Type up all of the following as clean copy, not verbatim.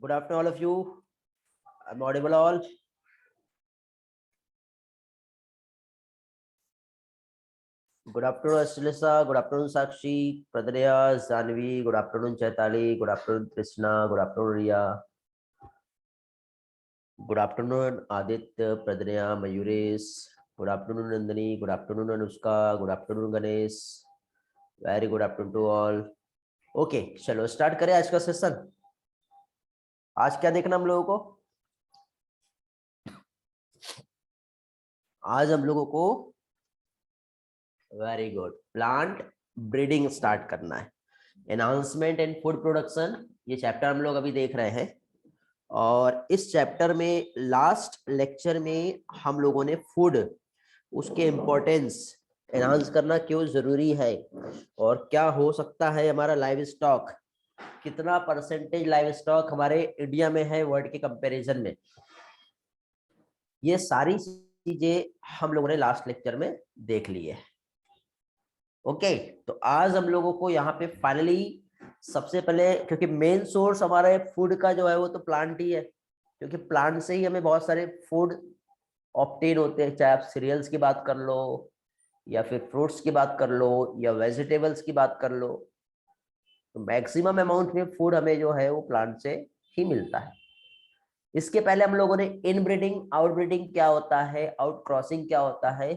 Good afternoon, all of you. I'm audible all. Good afternoon, Ashilisa. Good afternoon, Sakshi, Pradaya, Zanvi. Good afternoon, Chaitali. Good afternoon, Krishna. Good afternoon, Riya. Good afternoon, Aditya, Pradaya, Mayuresh. Good afternoon, Nandini. Good afternoon, Anushka. Good afternoon, Ganesh. Very good afternoon to all. Okay, चलो start करें आज का session. आज क्या देखना हम लोगों को? आज हम लोगों को very good plant breeding start करना है। एनहांसमेंट एंड फूड प्रोडक्शन, ये चैप्टर हम लोग अभी देख रहे हैं और इस चैप्टर में लास्ट लेक्चर में हम लोगों ने फूड, उसके इम्पोर्टेंस, एनहांस करना क्यों जरूरी है और क्या हो सकता है हमारा लाइव स्टॉक, कितना परसेंटेज लाइव स्टॉक हमारे इंडिया में है वर्ल्ड के कंपैरिजन में, ये सारी चीजें हम लोगों ने लास्ट लेक्चर में देख ली है। ओके, तो आज हम लोगों को यहाँ पे फाइनली सबसे पहले, क्योंकि मेन सोर्स हमारे फूड का जो है वो तो प्लांट ही है, क्योंकि प्लांट से ही हमें बहुत सारे फूड ऑब्टेन होते हैं, चाहे आप सीरियल्स की बात कर लो या फिर फ्रूट्स की बात कर लो या वेजिटेबल्स की बात कर लो, तो मैक्सिमम अमाउंट में फूड हमें जो है वो प्लांट से ही मिलता है। इसके पहले हम लोगों ने इनब्रीडिंग, आउटब्रीडिंग क्या होता है, आउट क्रॉसिंग क्या होता है,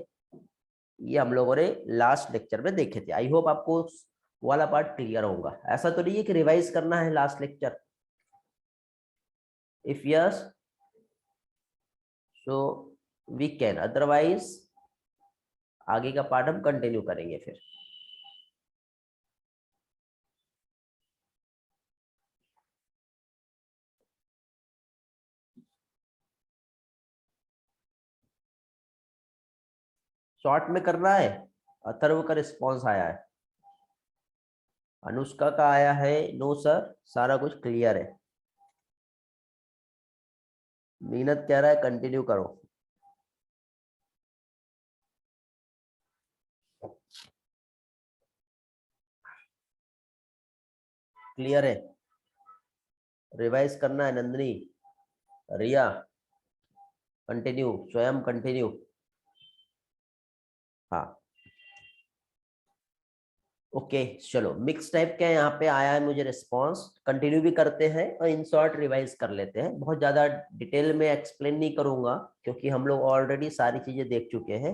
ये हम लोगों ने लास्ट लेक्चर में देखे थे। आई होप आपको वाला पार्ट क्लियर होगा। ऐसा तो नहीं है कि रिवाइज करना है last lecture. If yes so we can, otherwise आगे का पार्ट हम कंटिन्यू करेंगे फिर। शॉर्ट में करना है। अथर्व का रिस्पॉन्स आया है, अनुष्का का आया है नो सर, सारा कुछ क्लियर है। मीनत कह रहा है कंटिन्यू करो। क्लियर है, रिवाइज करना है। नंदिनी, रिया कंटिन्यू, स्वयं कंटिन्यू। हाँ ओके चलो, मिक्स टाइप का यहाँ पे आया है मुझे रिस्पॉन्स। कंटिन्यू भी करते हैं और इन शॉर्ट रिवाइज कर लेते हैं। बहुत ज्यादा डिटेल में एक्सप्लेन नहीं करूंगा क्योंकि हम लोग ऑलरेडी सारी चीजें देख चुके हैं।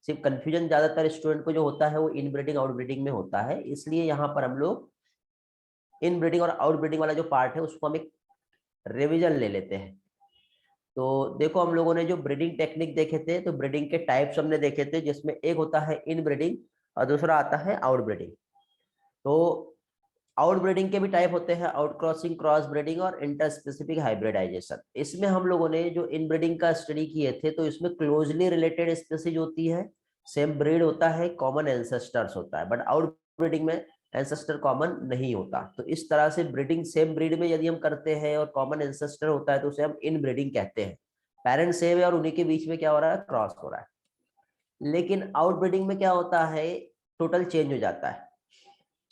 सिर्फ कंफ्यूजन ज्यादातर स्टूडेंट को जो होता है वो इनब्रीडिंग आउटब्रीडिंग में होता है, इसलिए यहाँ पर हम लोग इनब्रीडिंग और आउटब्रीडिंग वाला जो पार्ट है उसको हम एक रिविजन ले लेते हैं। तो देखो, हम लोगों ने जो ब्रीडिंग टेक्निक देखे थे, तो ब्रीडिंग के टाइप्स हमने देखे थे, जिसमें एक होता है इनब्रीडिंग और दूसरा आता है आउटब्रीडिंग। तो आउटब्रीडिंग के भी टाइप होते हैं, आउट क्रॉसिंग, क्रॉस ब्रीडिंग और इंटर स्पेसिफिक हाइब्रिडाइजेशन। इसमें हम लोगों ने जो इनब्रीडिंग का स्टडी किए थे, तो इसमें क्लोजली रिलेटेड स्पीसीज होती है, सेम ब्रीड होता है, कॉमन एंसेस्टर्स होता है, बट आउटब्रीडिंग में एंसेस्टर कॉमन नहीं होता। तो इस तरह से ब्रीडिंग सेम ब्रीड में यदि हम करते हैं और कॉमन एंसेस्टर होता है तो उसे हम इनब्रीडिंग कहते हैं। पेरेंट सेम है और उन्हीं के बीच में क्या हो रहा है, क्रॉस हो रहा है। लेकिन आउटब्रीडिंग में क्या होता है, टोटल चेंज हो जाता है।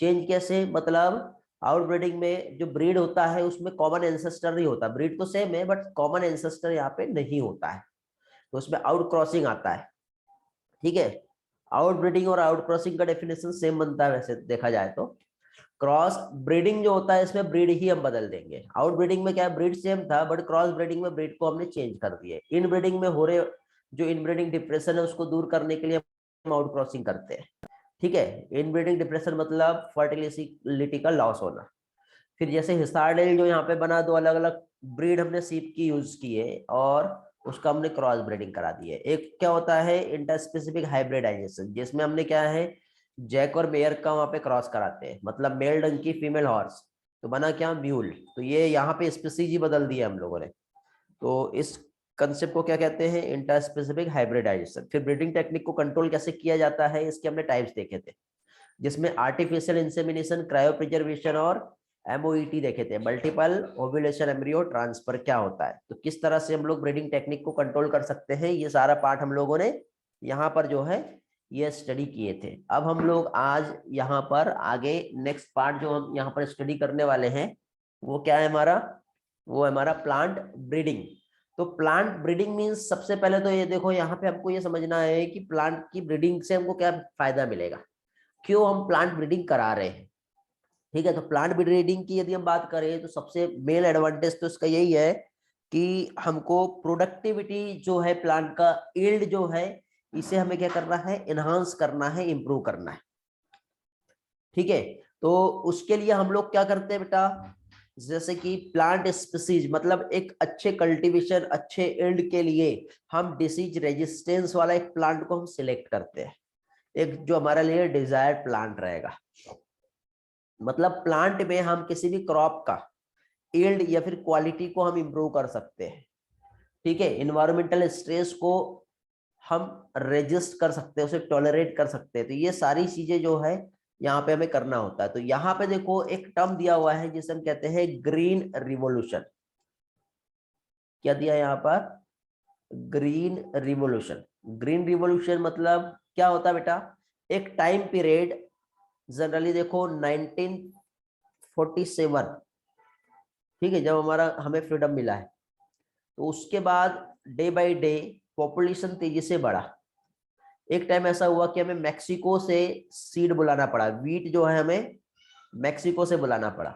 चेंज कैसे, मतलब आउटब्रीडिंग में जो ब्रीड होता है उसमें कॉमन एंसेस्टर नहीं होता, ब्रीड तो सेम है बट कॉमन एंसेस्टर यहाँ पे नहीं होता है, तो उसमें आउट क्रॉसिंग आता है। ठीक है, आउट ब्रीडिंग और आउट क्रॉसिंग का डेफिनेशन सेम बनता है वैसे देखा जाए तो। क्रॉस ब्रीडिंग जो होता है इसमें ब्रीड ही हम बदल देंगे। आउट ब्रीडिंग में क्या है, ब्रीड सेम था बट क्रॉस ब्रीडिंग में ब्रीड को हमने चेंज कर दिए। इन ब्रीडिंग में हो रहे जो इन ब्रीडिंग डिप्रेशन है उसको दूर करने के लिए हम आउट क्रॉसिंग करते हैं। ठीक है, इनब्रीडिंग डिप्रेशन मतलब फर्टिलिटी का लॉस होना। फिर जैसे हिसारडेल जो यहाँ पे बना, दो अलग अलग ब्रीड हमने सीप की यूज की है और उसका हमने क्रॉस ब्रीडिंग करा दी है। एक क्या होता है इंटरस्पेसिफिक हाइब्रिडाइजेशन, जिसमें हमने क्या है, जैक और मेयर का वहां पे क्रॉस कराते हैं, मतलब मेल डंकी फीमेल हॉर्स, तो बना क्या, म्यूल। तो ये यहाँ पे स्पीसीज ही बदल दिया हम लोगों ने। तो इस कंसेप्ट को क्या कहते हैं, इंटरस्पेसिफिक हाइब्रिडाइजेशन। फिर ब्रीडिंग टेक्निक को कंट्रोल कैसे किया जाता है, इसके हमने टाइप्स देखे थे, जिसमें आर्टिफिशियल इंसेमिनेशन, क्रायो प्रिजर्वेशन और एमओईटी देखे थे, मल्टीपल ओव्यूलेशन एम्ब्रियो ट्रांसफर क्या होता है। तो किस तरह से हम लोग ब्रीडिंग टेक्निक को कंट्रोल कर सकते हैं, ये सारा पार्ट हम लोगों ने यहाँ पर जो है ये स्टडी किए थे। अब हम लोग आज यहाँ पर आगे नेक्स्ट पार्ट जो हम यहाँ पर स्टडी करने वाले हैं वो क्या है हमारा, वो है हमारा प्लांट ब्रीडिंग। तो प्लांट ब्रीडिंग मीन्स सबसे पहले तो ये देखो, यहाँ पे हमको ये समझना है कि प्लांट की ब्रीडिंग से हमको क्या फायदा मिलेगा, क्यों हम प्लांट ब्रीडिंग करा रहे हैं। ठीक है, तो प्लांट ब्रीडिंग की यदि हम बात करें तो सबसे मेन एडवांटेज तो इसका यही है कि हमको प्रोडक्टिविटी जो है, प्लांट का यील्ड जो है, इसे हमें क्या करना है, इनहांस करना है, इंप्रूव करना है। ठीक है, तो उसके लिए हम लोग क्या करते हैं बेटा, जैसे कि प्लांट स्पीसीज, मतलब एक अच्छे कल्टीवेशन, अच्छे यील्ड के लिए हम डिसीज रेजिस्टेंस वाला एक प्लांट को हम सिलेक्ट करते हैं, एक जो हमारे लिए डिजायर्ड प्लांट रहेगा। मतलब प्लांट में हम किसी भी क्रॉप का यील्ड या फिर क्वालिटी को हम इंप्रूव कर सकते हैं। ठीक है, इन्वायरमेंटल स्ट्रेस को हम रेजिस्ट कर सकते हैं, उसे टॉलरेट कर सकते हैं। तो ये सारी चीजें जो है यहाँ पे हमें करना होता है। तो यहाँ पे देखो एक टर्म दिया हुआ है जिसे हम कहते हैं ग्रीन रिवॉल्यूशन। क्या दिया है यहाँ पर, ग्रीन रिवॉल्यूशन। ग्रीन रिवॉल्यूशन मतलब क्या होता है बेटा, एक टाइम पीरियड, जनरली देखो 1947, ठीक है, जब हमें फ्रीडम मिला है, तो उसके बाद डे बाय डे पॉपुलेशन तेजी से बढ़ा। एक टाइम ऐसा हुआ कि हमें मैक्सिको से सीड बुलाना पड़ा, वीट जो है हमें मैक्सिको से बुलाना पड़ा।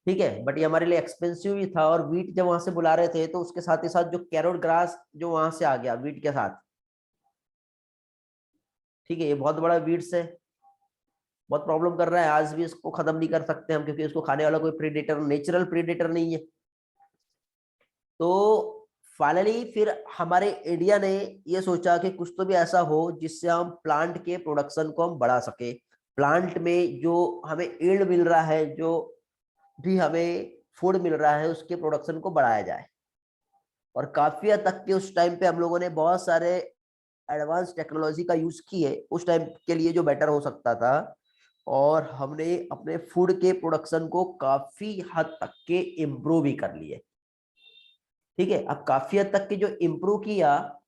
ठीक है, बट ये हमारे लिए एक्सपेंसिव भी था, और वीट जब वहां से बुला रहे थे तो उसके साथ ही साथ जो कैरोट ग्रास जो वहां से आ गया वीट के साथ। ठीक है, ये बहुत बड़ा वीट्स है, बहुत प्रॉब्लम कर रहा है, आज भी इसको खत्म नहीं कर सकते हम, क्योंकि इसको खाने वाला कोई प्रीडेटर, नेचुरल प्रीडेटर नहीं है। तो फाइनली फिर हमारे इंडिया ने ये सोचा कि कुछ तो भी ऐसा हो जिससे हम प्लांट के प्रोडक्शन को हम बढ़ा सके, प्लांट में जो हमें यील्ड मिल रहा है, जो भी हमें फूड मिल रहा है, उसके प्रोडक्शन को बढ़ाया जाए। और काफी हद तक के उस टाइम पे हम लोगों ने बहुत सारे एडवांस टेक्नोलॉजी का यूज की है उस टाइम के लिए जो बेटर हो सकता था, और हमने अपने फूड के प्रोडक्शन को काफी हद तक के इम्प्रूव भी कर लिए। ठीक है, अब काफी हद तक के जो इम्प्रूव किया,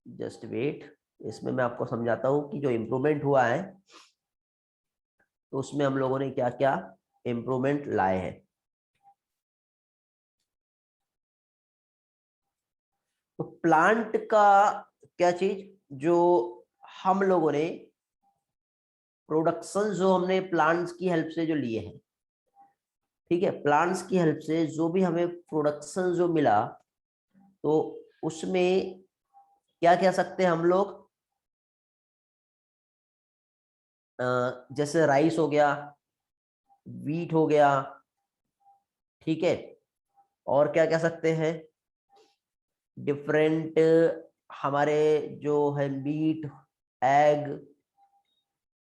जस्ट वेट, इसमें मैं आपको समझाता हूं कि जो इम्प्रूवमेंट हुआ है तो उसमें हम लोगों ने क्या क्या इम्प्रूवमेंट लाए हैं। तो प्लांट का क्या चीज, जो हम लोगों ने प्रोडक्शन जो हमने प्लांट्स की हेल्प से जो लिए हैं, ठीक है, प्लांट्स की हेल्प से जो भी हमें प्रोडक्शन जो मिला, तो उसमें क्या कह सकते हैं हम लोग, जैसे राइस हो गया, वीट हो गया, ठीक है, और क्या कह सकते हैं, डिफरेंट हमारे जो है मीट, एग,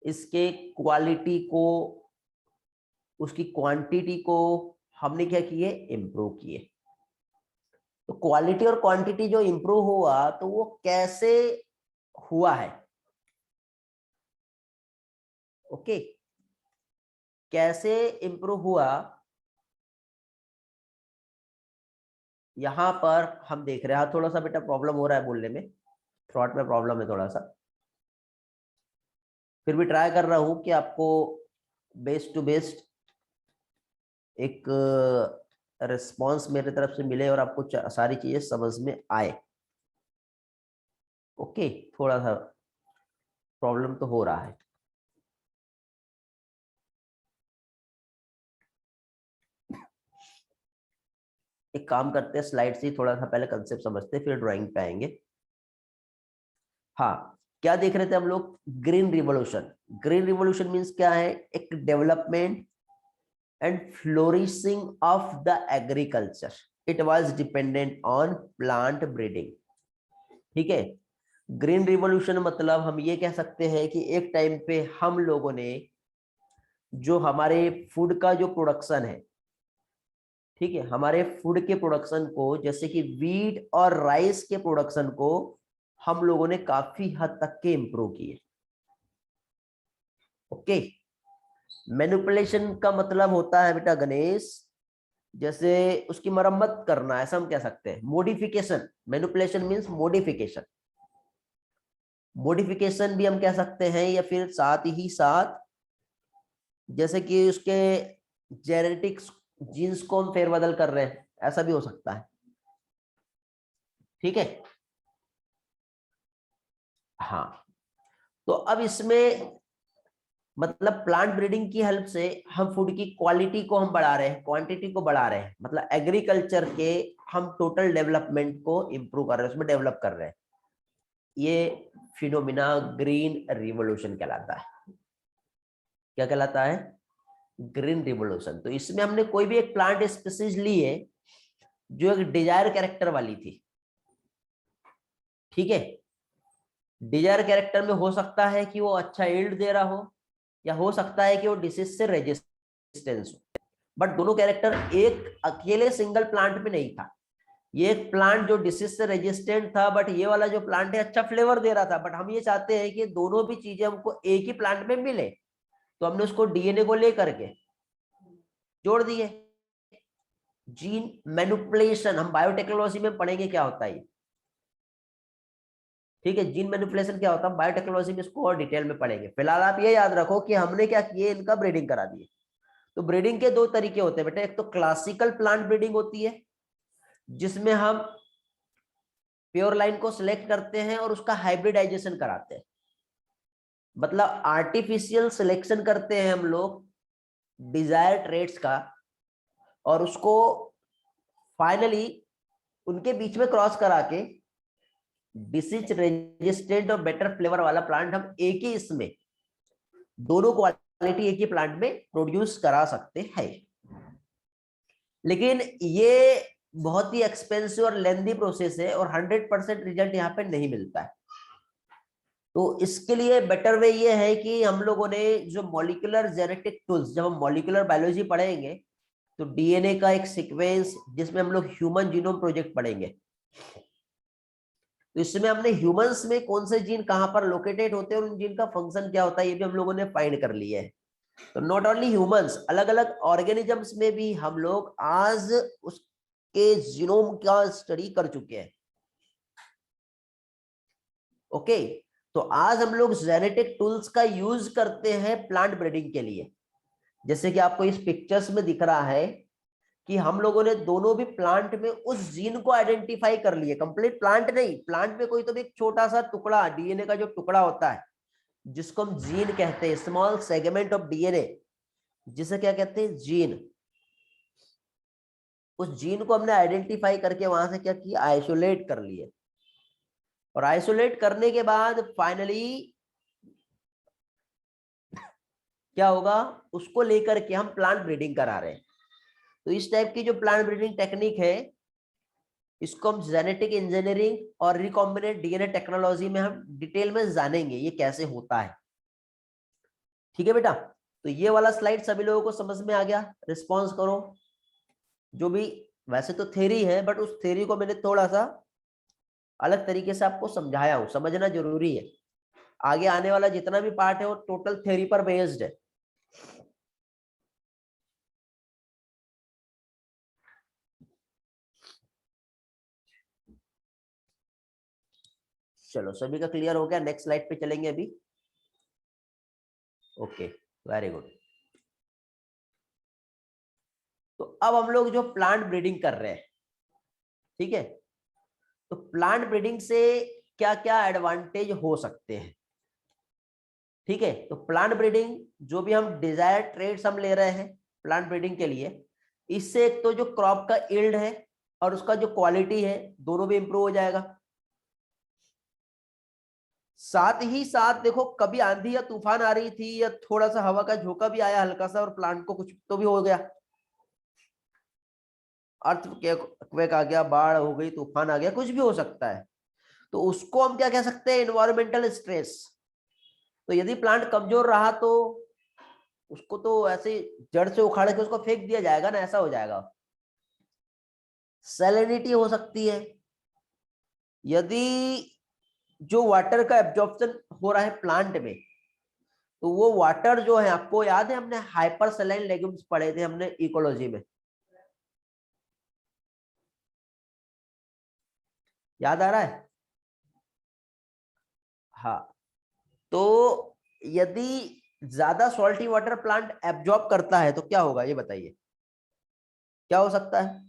इसके क्वालिटी को, उसकी क्वांटिटी को हमने क्या किए, इम्प्रूव किए। तो क्वालिटी और क्वांटिटी जो इम्प्रूव हुआ तो वो कैसे हुआ है, ओके, कैसे इम्प्रूव हुआ, यहां पर हम देख रहे हैं। थोड़ा सा बेटा प्रॉब्लम हो रहा है बोलने में, थ्रॉट में प्रॉब्लम है थोड़ा सा, फिर भी ट्राई कर रहा हूं कि आपको बेस्ट टू बेस्ट एक रिस्पॉन्स मेरे तरफ से मिले और आपको सारी चीजें समझ में आए। ओके, थोड़ा सा प्रॉब्लम तो हो रहा है। एक काम करते हैं, स्लाइड से ही थोड़ा सा पहले कंसेप्ट समझते हैं, फिर ड्राइंग पे आएंगे। हाँ, क्या देख रहे थे हम लोग, green revolution. Green revolution means क्या है, एक development and flourishing of the agriculture, it was dependent on plant breeding. ठीक है, ग्रीन रिवॉल्यूशन मतलब हम ये कह सकते हैं कि एक टाइम पे हम लोगों ने जो हमारे फूड का जो प्रोडक्शन है, ठीक है, हमारे फूड के प्रोडक्शन को, जैसे कि वीट और राइस के प्रोडक्शन को हम लोगों ने काफी हद तक के इम्प्रूव किए। ओके, मैनिपुलेशन का मतलब होता है बेटा गणेश, जैसे उसकी मरम्मत करना, ऐसा हम कह सकते हैं। Modification, manipulation means modification, modification भी हम कह सकते हैं, या फिर साथ ही साथ जैसे कि उसके जेनेटिक्स जीन्स को हम फेरबदल कर रहे हैं, ऐसा भी हो सकता है। ठीक है, हाँ। तो अब इसमें मतलब प्लांट ब्रीडिंग की हेल्प से हम फूड की क्वालिटी को हम बढ़ा रहे हैं, क्वांटिटी को बढ़ा रहे हैं, मतलब एग्रीकल्चर के हम टोटल डेवलपमेंट को इंप्रूव कर रहे हैं, उसमें डेवलप कर रहे हैं। ये फिनोमिना ग्रीन रिवोल्यूशन कहलाता है। क्या कहलाता है? Green revolution. तो इसमें हमने कोई भी एक प्लांट स्पीसीज ली है जो एक डिजायर कैरेक्टर वाली थी। ठीक है, डिजायर कैरेक्टर में हो सकता है कि वो अच्छा यील्ड दे रहा हो, या हो सकता है कि वो डिसीज से रेजिस्टेंस हो, बट दोनों कैरेक्टर एक अकेले सिंगल प्लांट में नहीं था। ये एक प्लांट जो डिसीज से रेजिस्टेंट था, बट ये वाला जो प्लांट है अच्छा फ्लेवर दे रहा था। बट हम ये चाहते हैं कि दोनों भी चीजें हमको एक ही प्लांट में मिले, तो हमने उसको डीएनए को लेकर के जोड़ दिए। जीन मैनिपुलेशन हम बायोटेक्नोलॉजी में पढ़ेंगे क्या होता है। ठीक है, जीन मैनिपुलेशन क्या होता है बायोटेक्नोलॉजी में, इसको और डिटेल में पढ़ेंगे। फिलहाल आप ये याद रखो कि हमने क्या किए, इनका ब्रीडिंग करा दिए। तो ब्रीडिंग के दो तरीके होते हैं बेटा, एक तो क्लासिकल प्लांट ब्रीडिंग होती है जिसमें हम प्योर लाइन को सिलेक्ट करते हैं और उसका हाइब्रिडाइजेशन कराते हैं, मतलब आर्टिफिशियल सिलेक्शन करते हैं हम लोग डिजायर ट्रेट्स का, और उसको फाइनली उनके बीच में क्रॉस करा के डिसीज रेजिस्टेंट और बेटर फ्लेवर वाला प्लांट हम एक ही इसमें दोनों क्वालिटी एक ही प्लांट में प्रोड्यूस करा सकते हैं। लेकिन ये बहुत ही एक्सपेंसिव और लेंदी प्रोसेस है और 100% रिजल्ट यहाँ पे नहीं मिलता है। तो इसके लिए बेटर वे ये है कि हम लोगों ने जो मॉलिक्यूलर जेनेटिक टूल्स, जब हम मॉलिक्यूलर बायोलॉजी पढ़ेंगे तो डीएनए का एक सीक्वेंस जिसमें हम लोग ह्यूमन जीनोम प्रोजेक्ट पढ़ेंगे, तो इसमें हमने ह्यूमंस में कौन से जीन कहां पर लोकेटेड होते हैं और उन जीन का फंक्शन क्या होता है ये भी हम लोगों ने फाइंड कर लिया है। तो नॉट ओनली ह्यूमंस, अलग अलग ऑर्गेनिजम्स में भी हम लोग आज उसके जीनोम का स्टडी कर चुके हैं। ओके, तो आज हम लोग जेनेटिक टूल्स का यूज करते हैं प्लांट ब्रीडिंग के लिए। जैसे कि आपको इस पिक्चर्स में दिख रहा है कि हम लोगों ने दोनों भी प्लांट में उस जीन को आइडेंटिफाई कर लिए, कंप्लीट प्लांट नहीं, प्लांट में कोई तो भी एक छोटा सा टुकड़ा डीएनए का जो टुकड़ा होता है जिसको हम जीन कहते हैं, स्मॉल सेगमेंट ऑफ डीएनए, जिसे क्या कहते हैं, जीन। उस जीन को हमने आइडेंटिफाई करके वहां से क्या किया, आइसोलेट कर लिए, और आइसोलेट करने के बाद फाइनली क्या होगा, उसको लेकर के हम प्लांट ब्रीडिंग करा रहे हैं। तो इस टाइप की जो प्लांट ब्रीडिंग टेक्निक है इसको हम जेनेटिक इंजीनियरिंग और रिकॉम्बिनेंट डीएनए टेक्नोलॉजी में हम डिटेल में जानेंगे ये कैसे होता है। ठीक है बेटा, तो ये वाला स्लाइड सभी लोगों को समझ में आ गया? रिस्पॉन्स करो। जो भी वैसे तो थ्योरी है बट उस थ्योरी को मैंने थोड़ा सा अलग तरीके से आपको समझाया हूं, समझना जरूरी है। आगे आने वाला जितना भी पार्ट है वो टोटल थ्योरी पर बेस्ड है। चलो सभी का क्लियर हो गया, नेक्स्ट स्लाइड पे चलेंगे अभी। Okay, very good. तो अब हम लोग जो प्लांट ब्रीडिंग कर रहे हैं, ठीक है, तो प्लांट ब्रीडिंग से क्या क्या एडवांटेज हो सकते हैं। ठीक है, तो प्लांट ब्रीडिंग जो भी हम डिजायर ट्रेड्स हम ले रहे हैं प्लांट ब्रीडिंग के लिए, इससे एक तो जो क्रॉप का यील्ड है और उसका जो क्वालिटी है दोनों भी इंप्रूव हो जाएगा। साथ ही साथ देखो, कभी आंधी या तूफान आ रही थी या थोड़ा सा हवा का झोंका भी आया हल्का सा और प्लांट को कुछ तो भी हो गया, अर्थक्वेक आ गया, बाढ़ हो गई, तूफान आ गया, कुछ भी हो सकता है, तो उसको हम क्या कह सकते हैं, इन्वायरमेंटल स्ट्रेस। तो यदि प्लांट कमजोर रहा तो उसको तो ऐसे जड़ से उखाड़ के उसको फेंक दिया जाएगा ना, ऐसा हो जाएगा। सैलिनिटी हो सकती है, यदि जो वाटर का एब्जॉर्प्शन हो रहा है प्लांट में, तो वो वाटर जो है, आपको याद है हमने हाइपर सैलाइन लेग्यूम्स पढ़े थे हमने इकोलॉजी में, याद आ रहा है? हाँ, तो यदि ज्यादा सॉल्टी वाटर प्लांट एब्जॉर्ब करता है तो क्या होगा ये बताइए। क्या हो सकता है?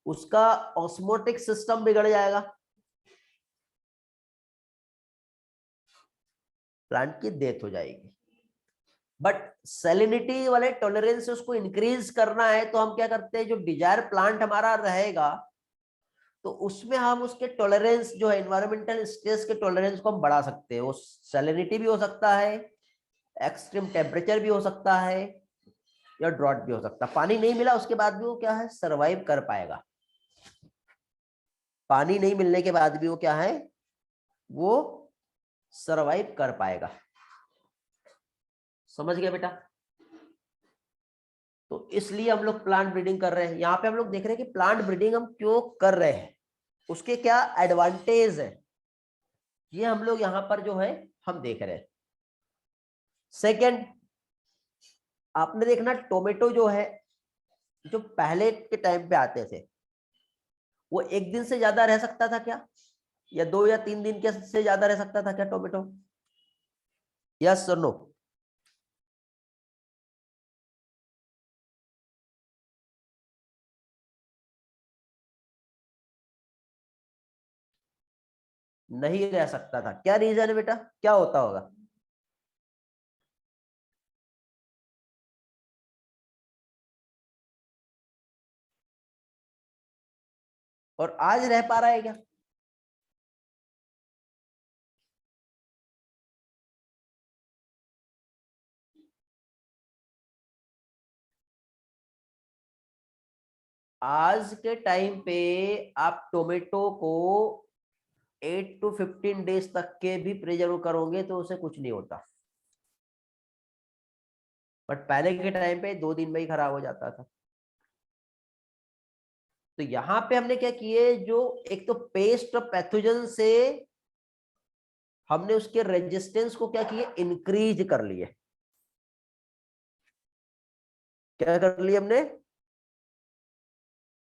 उसका ऑस्मोटिक सिस्टम बिगड़ जाएगा, प्लांट की डेथ हो जाएगी। बट सैलिनिटी वाले टॉलरेंस से उसको इंक्रीज करना है, तो हम क्या करते हैं, जो डिजायर प्लांट हमारा रहेगा तो उसमें हम उसके टॉलरेंस जो है, एनवायरमेंटल स्ट्रेस के टॉलरेंस को हम बढ़ा सकते हैं। वो सैलिनिटी भी हो सकता है, एक्सट्रीम टेम्परेचर भी हो सकता है, या ड्रॉट भी हो सकता है। पानी नहीं मिला उसके बाद भी वो क्या है, सरवाइव कर पाएगा। पानी नहीं मिलने के बाद भी वो क्या है, वो सरवाइव कर पाएगा। समझ गए बेटा? तो इसलिए हम लोग प्लांट ब्रीडिंग कर रहे हैं। यहाँ पे हम लोग देख रहे हैं कि प्लांट ब्रीडिंग हम क्यों कर रहे हैं, उसके क्या एडवांटेज है, ये हम लोग यहाँ पर जो है हम देख रहे हैं। सेकेंड, आपने देखना टोमेटो जो है, जो पहले के टाइम पे आते थे, वो एक दिन से ज्यादा रह सकता था क्या, या 2 या 3 दिन के से ज्यादा रह सकता था क्या टोमेटो? यस और नो? नहीं रह सकता था। क्या रीजन है बेटा, क्या होता होगा? और आज रह पा रहा है क्या? आज के टाइम पे आप टोमेटो को 8 to 15 डेज तक के भी प्रिजर्व करोगे तो उसे कुछ नहीं होता, बट पहले के टाइम पे 2 दिन में ही खराब हो जाता था। तो यहाँ पे हमने क्या किए, जो एक तो पेस्ट और पैथोजन से हमने उसके रेजिस्टेंस को क्या किए, इंक्रीज कर लिए। क्या कर लिए हमने,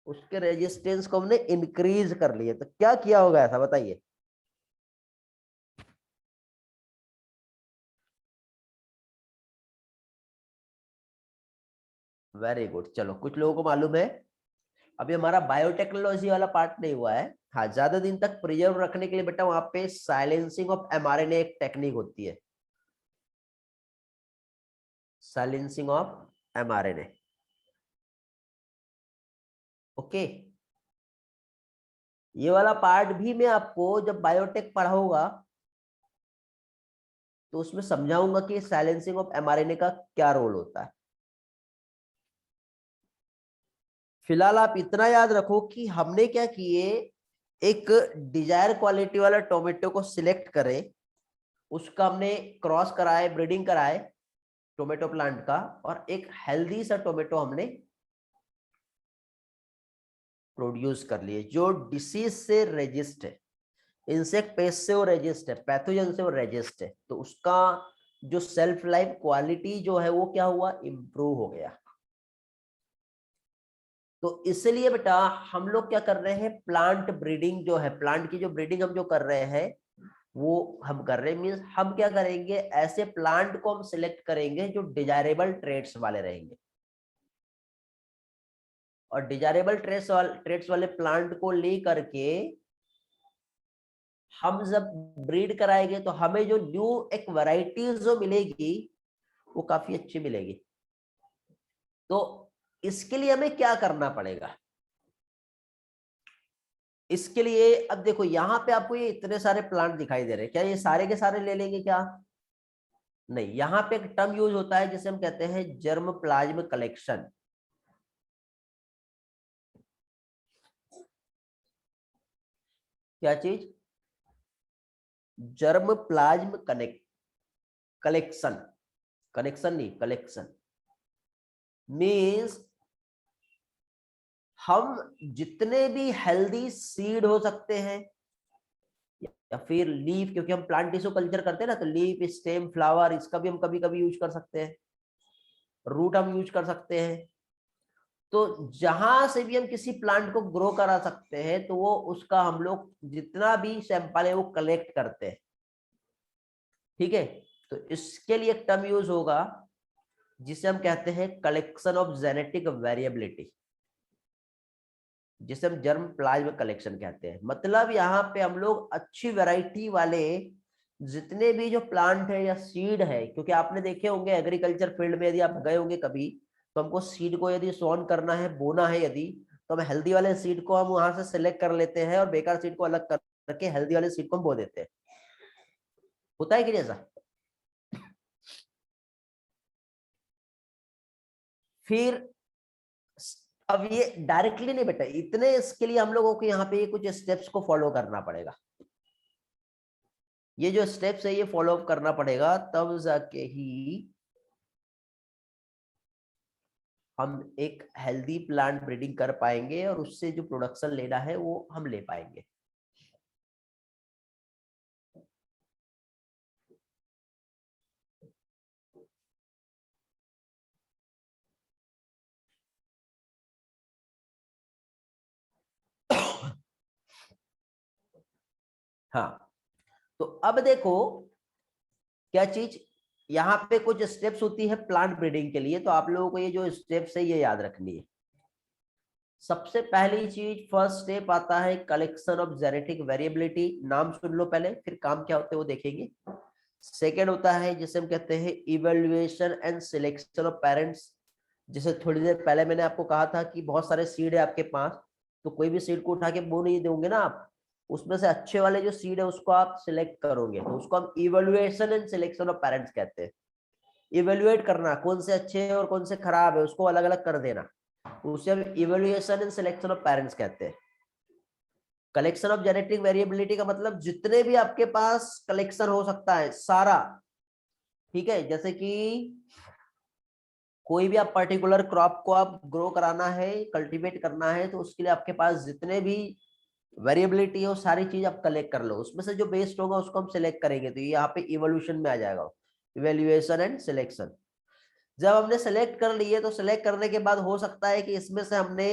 उसके रेजिस्टेंस को हमने इंक्रीज कर लिए। तो क्या किया होगा ऐसा बताइए? Very good. चलो, कुछ लोगों को मालूम है। अभी हमारा बायोटेक्नोलॉजी वाला पार्ट नहीं हुआ है। हाँ, ज्यादा दिन तक प्रिजर्व रखने के लिए बेटा वहां पे साइलेंसिंग ऑफ एमआरएनए एक टेक्निक होती है, साइलेंसिंग ऑफ एमआरएनए। ओके, ये वाला पार्ट भी मैं आपको जब बायोटेक पढ़ाऊंगा तो उसमें समझाऊंगा कि साइलेंसिंग ऑफ एमआरएनए का क्या रोल होता है। फिलहाल आप इतना याद रखो कि हमने क्या किए, एक डिजायर क्वालिटी वाला टोमेटो को सिलेक्ट करें, उसका हमने क्रॉस कराए, ब्रीडिंग कराए टोमेटो प्लांट का, और एक हेल्दी सा टोमेटो हमने प्रोड्यूस कर लिए जो डिसीज से रेजिस्ट है, इंसेक्ट पेस्ट से वो रेजिस्ट है, पैथोजन से वो रेजिस्ट है। तो उसका जो सेल्फ लाइफ क्वालिटी जो है वो क्या हुआ, इंप्रूव हो गया। तो इसलिए बेटा हम लोग क्या कर रहे हैं, प्लांट ब्रीडिंग जो है, प्लांट की जो ब्रीडिंग हम जो कर रहे हैं वो हम कर रहे हैं, मीन्स हम क्या करेंगे, ऐसे प्लांट को हम सिलेक्ट करेंगे जो डिजायरेबल ट्रेट्स वाले रहेंगे। और डिजायरेबल ट्रेट्स वाले प्लांट को ले करके हम जब ब्रीड कराएंगे तो हमें जो न्यू एक वैरायटीज जो मिलेगी वो काफी अच्छी मिलेगी। तो इसके लिए हमें क्या करना पड़ेगा, इसके लिए अब देखो यहाँ पे आपको ये इतने सारे प्लांट दिखाई दे रहे हैं, क्या ये सारे के सारे ले लेंगे क्या? नहीं, यहाँ पे एक टर्म यूज होता है जिसे हम कहते हैं जर्म प्लाज्म कलेक्शन। क्या चीज? Germ plasm collection. कनेक्शन नहीं, कलेक्शन। मीन्स हम जितने भी हेल्दी सीड हो सकते हैं, या फिर लीफ, क्योंकि हम प्लांट टिश्यू कल्चर करते हैं ना, तो लीफ, स्टेम, फ्लावर, इसका भी हम कभी कभी यूज कर सकते हैं, रूट हम यूज कर सकते हैं। तो जहां से भी हम किसी प्लांट को ग्रो करा सकते हैं तो वो उसका हम लोग जितना भी सैंपल है वो कलेक्ट करते हैं। ठीक है, तो इसके लिए एक टर्म यूज होगा जिसे हम कहते हैं कलेक्शन ऑफ जेनेटिक वेरिएबिलिटी, जिसे हम जर्म प्लाज्म कलेक्शन कहते हैं। मतलब यहाँ पे हम लोग अच्छी वैरायटी वाले जितने भी जो प्लांट है या सीड है, क्योंकि आपने देखे होंगे एग्रीकल्चर फील्ड में, यदि आप गए होंगे कभी, तो हमको सीड को यदि सोन करना है, बोना है यदि, तो हम हेल्दी वाले सीड को हम वहां से सिलेक्ट कर लेते हैं और बेकार सीड को अलग करके हेल्दी वाले सीड को हम बो देते हैं। होता है कि नहीं ऐसा? फिर अब ये डायरेक्टली नहीं बेटा, इतने इसके लिए हम लोगों को यहाँ पे कुछ स्टेप्स को फॉलो करना पड़ेगा। ये जो स्टेप्स है ये फॉलो अप करना पड़ेगा, तब जाके ही हम एक हेल्दी प्लांट ब्रीडिंग कर पाएंगे और उससे जो प्रोडक्शन लेना है वो हम ले पाएंगे। हाँ, तो अब देखो क्या चीज, यहाँ पे कुछ स्टेप्स होती है प्लांट ब्रीडिंग के लिए, तो आप लोगों को ये जो स्टेप्स है ये याद रखनी है। सबसे पहली चीज, फर्स्ट स्टेप आता है कलेक्शन ऑफ जेनेटिक वेरिएबिलिटी। नाम सुन लो पहले, फिर काम क्या होते हैं वो देखेंगे। सेकेंड होता है जिसे हम कहते हैं evaluation and selection of parents. जैसे थोड़ी देर पहले मैंने आपको कहा था कि बहुत सारे सीड है आपके पास, तो कोई भी सीड को उठा के बो नहीं दोगे ना आप, उसमें से अच्छे वाले जो सीड है उसको आप सिलेक्ट करोगे, तो उसको हम evaluation and selection of parents कहते हैं। इवेल्युएट करना कौन से अच्छे हैं और कौन से खराब है उसको अलग अलग कर देना, उसे हम evaluation and selection of parents कहते हैं। कलेक्शन ऑफ जेनेटिक वेरिएबिलिटी का मतलब जितने भी आपके पास कलेक्शन हो सकता है सारा, ठीक है। जैसे कि कोई भी आप पर्टिकुलर क्रॉप को आप ग्रो कराना है, कल्टीवेट करना है, तो उसके लिए आपके पास जितने भी वेरिएबिलिटी है वो सारी चीज आप कलेक्ट कर लो, उसमें से जो बेस्ट होगा उसको हम सिलेक्ट करेंगे, तो ये यहाँ पे इवोल्यूशन में आ जाएगा, इवेल्युएशन एंड सिलेक्शन। जब हमने सेलेक्ट कर लिए तो सेलेक्ट करने के बाद हो सकता है कि इसमें से हमने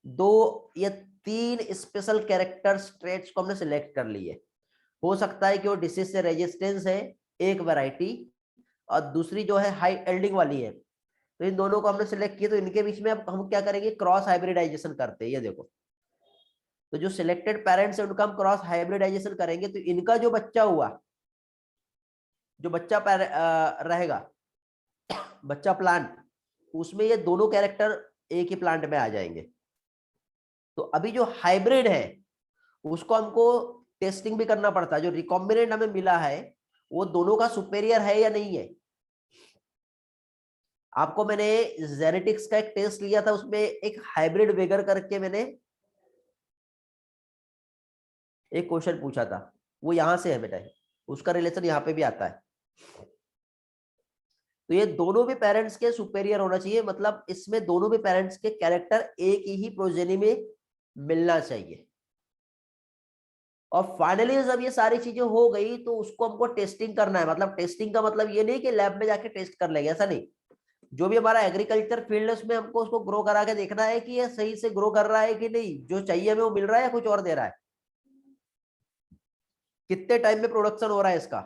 2 या 3 स्पेशल कैरेक्टर्स ट्रेट्स को हमने सिलेक्ट कर लिए। हो सकता है कि वो डिसीज से रेजिस्टेंस है एक वैरायटी, और दूसरी जो है हाई एल्डिंग वाली है, तो इन दोनों को हमने सिलेक्ट किया, तो इनके बीच में अब हम क्या करेंगे, क्रॉस हाइब्रिडाइजेशन करते हैं। ये देखो, तो जो सिलेक्टेड पेरेंट्स है उनका हम क्रॉस हाइब्रिडाइजेशन करेंगे, तो इनका जो बच्चा हुआ, जो बच्चा रहेगा, बच्चा प्लांट, उसमें ये दोनों कैरेक्टर एक ही प्लांट में आ जाएंगे। तो अभी जो हाइब्रिड है उसको हमको टेस्टिंग भी करना पड़ता है, जो रिकॉम्बिनेंट हमें मिला है वो दोनों का सुपेरियर है या नहीं है। आपको मैंने जेनेटिक्स का एक टेस्ट लिया था, उसमें एक हाइब्रिड वेगर करके मैंने एक क्वेश्चन पूछा था, वो यहां से है बेटा, उसका रिलेशन यहाँ पे भी आता है। तो ये दोनों भी पेरेंट्स के सुपेरियर होना चाहिए, मतलब इसमें दोनों भी पेरेंट्स के कैरेक्टर एक ही प्रोजेनी में मिलना चाहिए। और फाइनली जब ये सारी चीजें हो गई तो उसको हमको टेस्टिंग करना है। मतलब टेस्टिंग का मतलब ये नहीं कि लैब में जाके टेस्ट कर लेंगे, ऐसा नहीं। जो भी हमारा एग्रीकल्चर फील्ड है उसमें हमको उसको ग्रो करा के देखना है कि ये सही से ग्रो कर रहा है कि नहीं, जो चाहिए हमें वो मिल रहा है या कुछ और दे रहा है, कितने टाइम में प्रोडक्शन हो रहा है इसका,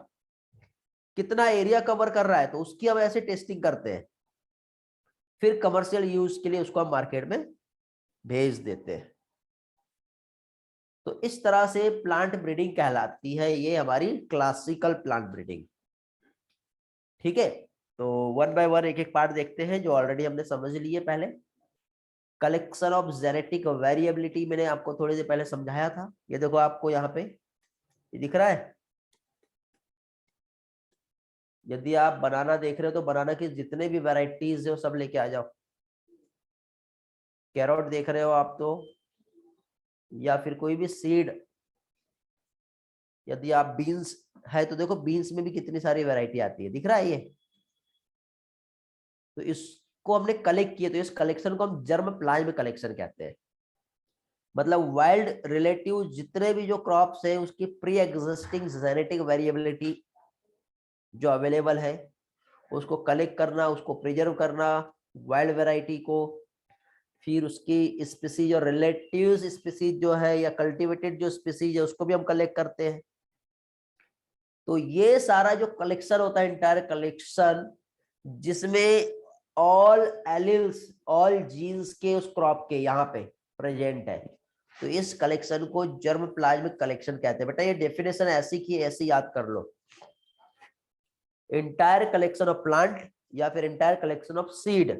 कितना एरिया कवर कर रहा है, तो उसकी हम ऐसे टेस्टिंग करते हैं। फिर कमर्शियल यूज के लिए उसको हम मार्केट में भेज देते हैं। तो इस तरह से प्लांट ब्रीडिंग कहलाती है, ये हमारी क्लासिकल प्लांट ब्रीडिंग। ठीक है, तो वन बाय वन एक एक पार्ट देखते हैं जो ऑलरेडी हमने समझ लिए। पहले कलेक्शन ऑफ जेनेटिक वेरिएबिलिटी मैंने आपको थोड़ी देर पहले समझाया था। ये देखो आपको यहाँ पे ये दिख रहा है, यदि आप बनाना देख रहे हो तो बनाना की जितने भी वैरायटीज है वो सब लेके आ जाओ। कैरोट देख रहे हो आप तो, या फिर कोई भी सीड, यदि आप बीन्स है तो देखो बीन्स में भी कितनी सारी वैरायटी आती है, दिख रहा है ये। तो इसको हमने कलेक्ट किए, तो इस कलेक्शन को हम जर्म प्लाज्म कलेक्शन कहते हैं। मतलब वाइल्ड रिलेटिव जितने भी जो क्रॉप्स है उसकी प्री एग्जिस्टिंग जेनेटिक वेरिएबिलिटी जो अवेलेबल है उसको कलेक्ट करना, उसको प्रिजर्व करना, वाइल्ड वैरायटी को, फिर उसकी स्पीसीज और रिलेटिव स्पीसीज जो है या कल्टीवेटेड जो स्पीसीज है उसको भी हम कलेक्ट करते हैं। तो ये सारा जो कलेक्शन होता है, इंटायर कलेक्शन, जिसमें ऑल एलिल्स ऑल जीन्स के उस क्रॉप के यहाँ पे प्रेजेंट है, तो इस कलेक्शन को जर्म प्लाज्मिक कलेक्शन कहते हैं। बेटा ये डेफिनेशन ऐसी की ऐसी याद कर लो, इंटायर कलेक्शन ऑफ प्लांट या फिर इंटायर कलेक्शन ऑफ सीड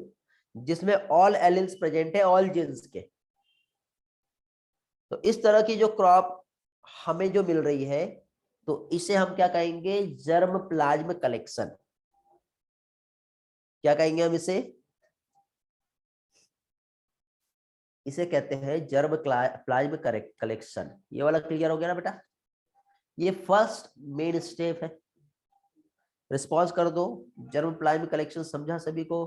जिसमें ऑल एलिल्स प्रेजेंट है ऑल जीन्स के। तो इस तरह की जो क्रॉप हमें जो मिल रही है तो इसे हम क्या कहेंगे, जर्म प्लाज्म कलेक्शन। क्या कहेंगे हम इसे, इसे कहते हैं जर्म प्लाज्म कलेक्शन। ये वाला क्लियर हो गया ना बेटा, ये फर्स्ट मेन स्टेप है। रिस्पॉन्स कर दो, जर्म प्लाज्म कलेक्शन समझा सभी को?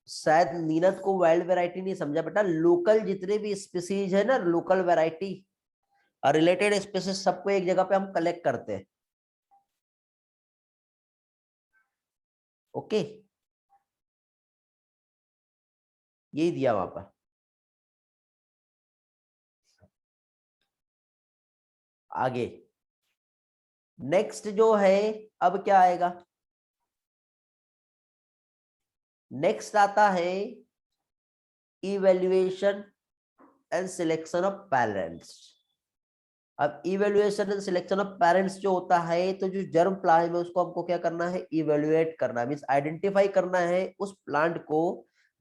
शायद नीरज को वाइल्ड वैरायटी नहीं समझा बेटा, लोकल जितने भी स्पीसीज है ना, लोकल वैरायटी और रिलेटेड स्पीसीज सबको एक जगह पे हम कलेक्ट करते हैं। ओके, यही दिया वहां पर। आगे नेक्स्ट जो है, अब क्या आएगा, नेक्स्ट आता है evaluation and selection of parents. अब evaluation and selection of parents जो होता है, तो जो जर्म प्लांट है उसको हमको क्या करना है, इवेल्युएट करना, मींस आइडेंटिफाई करना है उस प्लांट को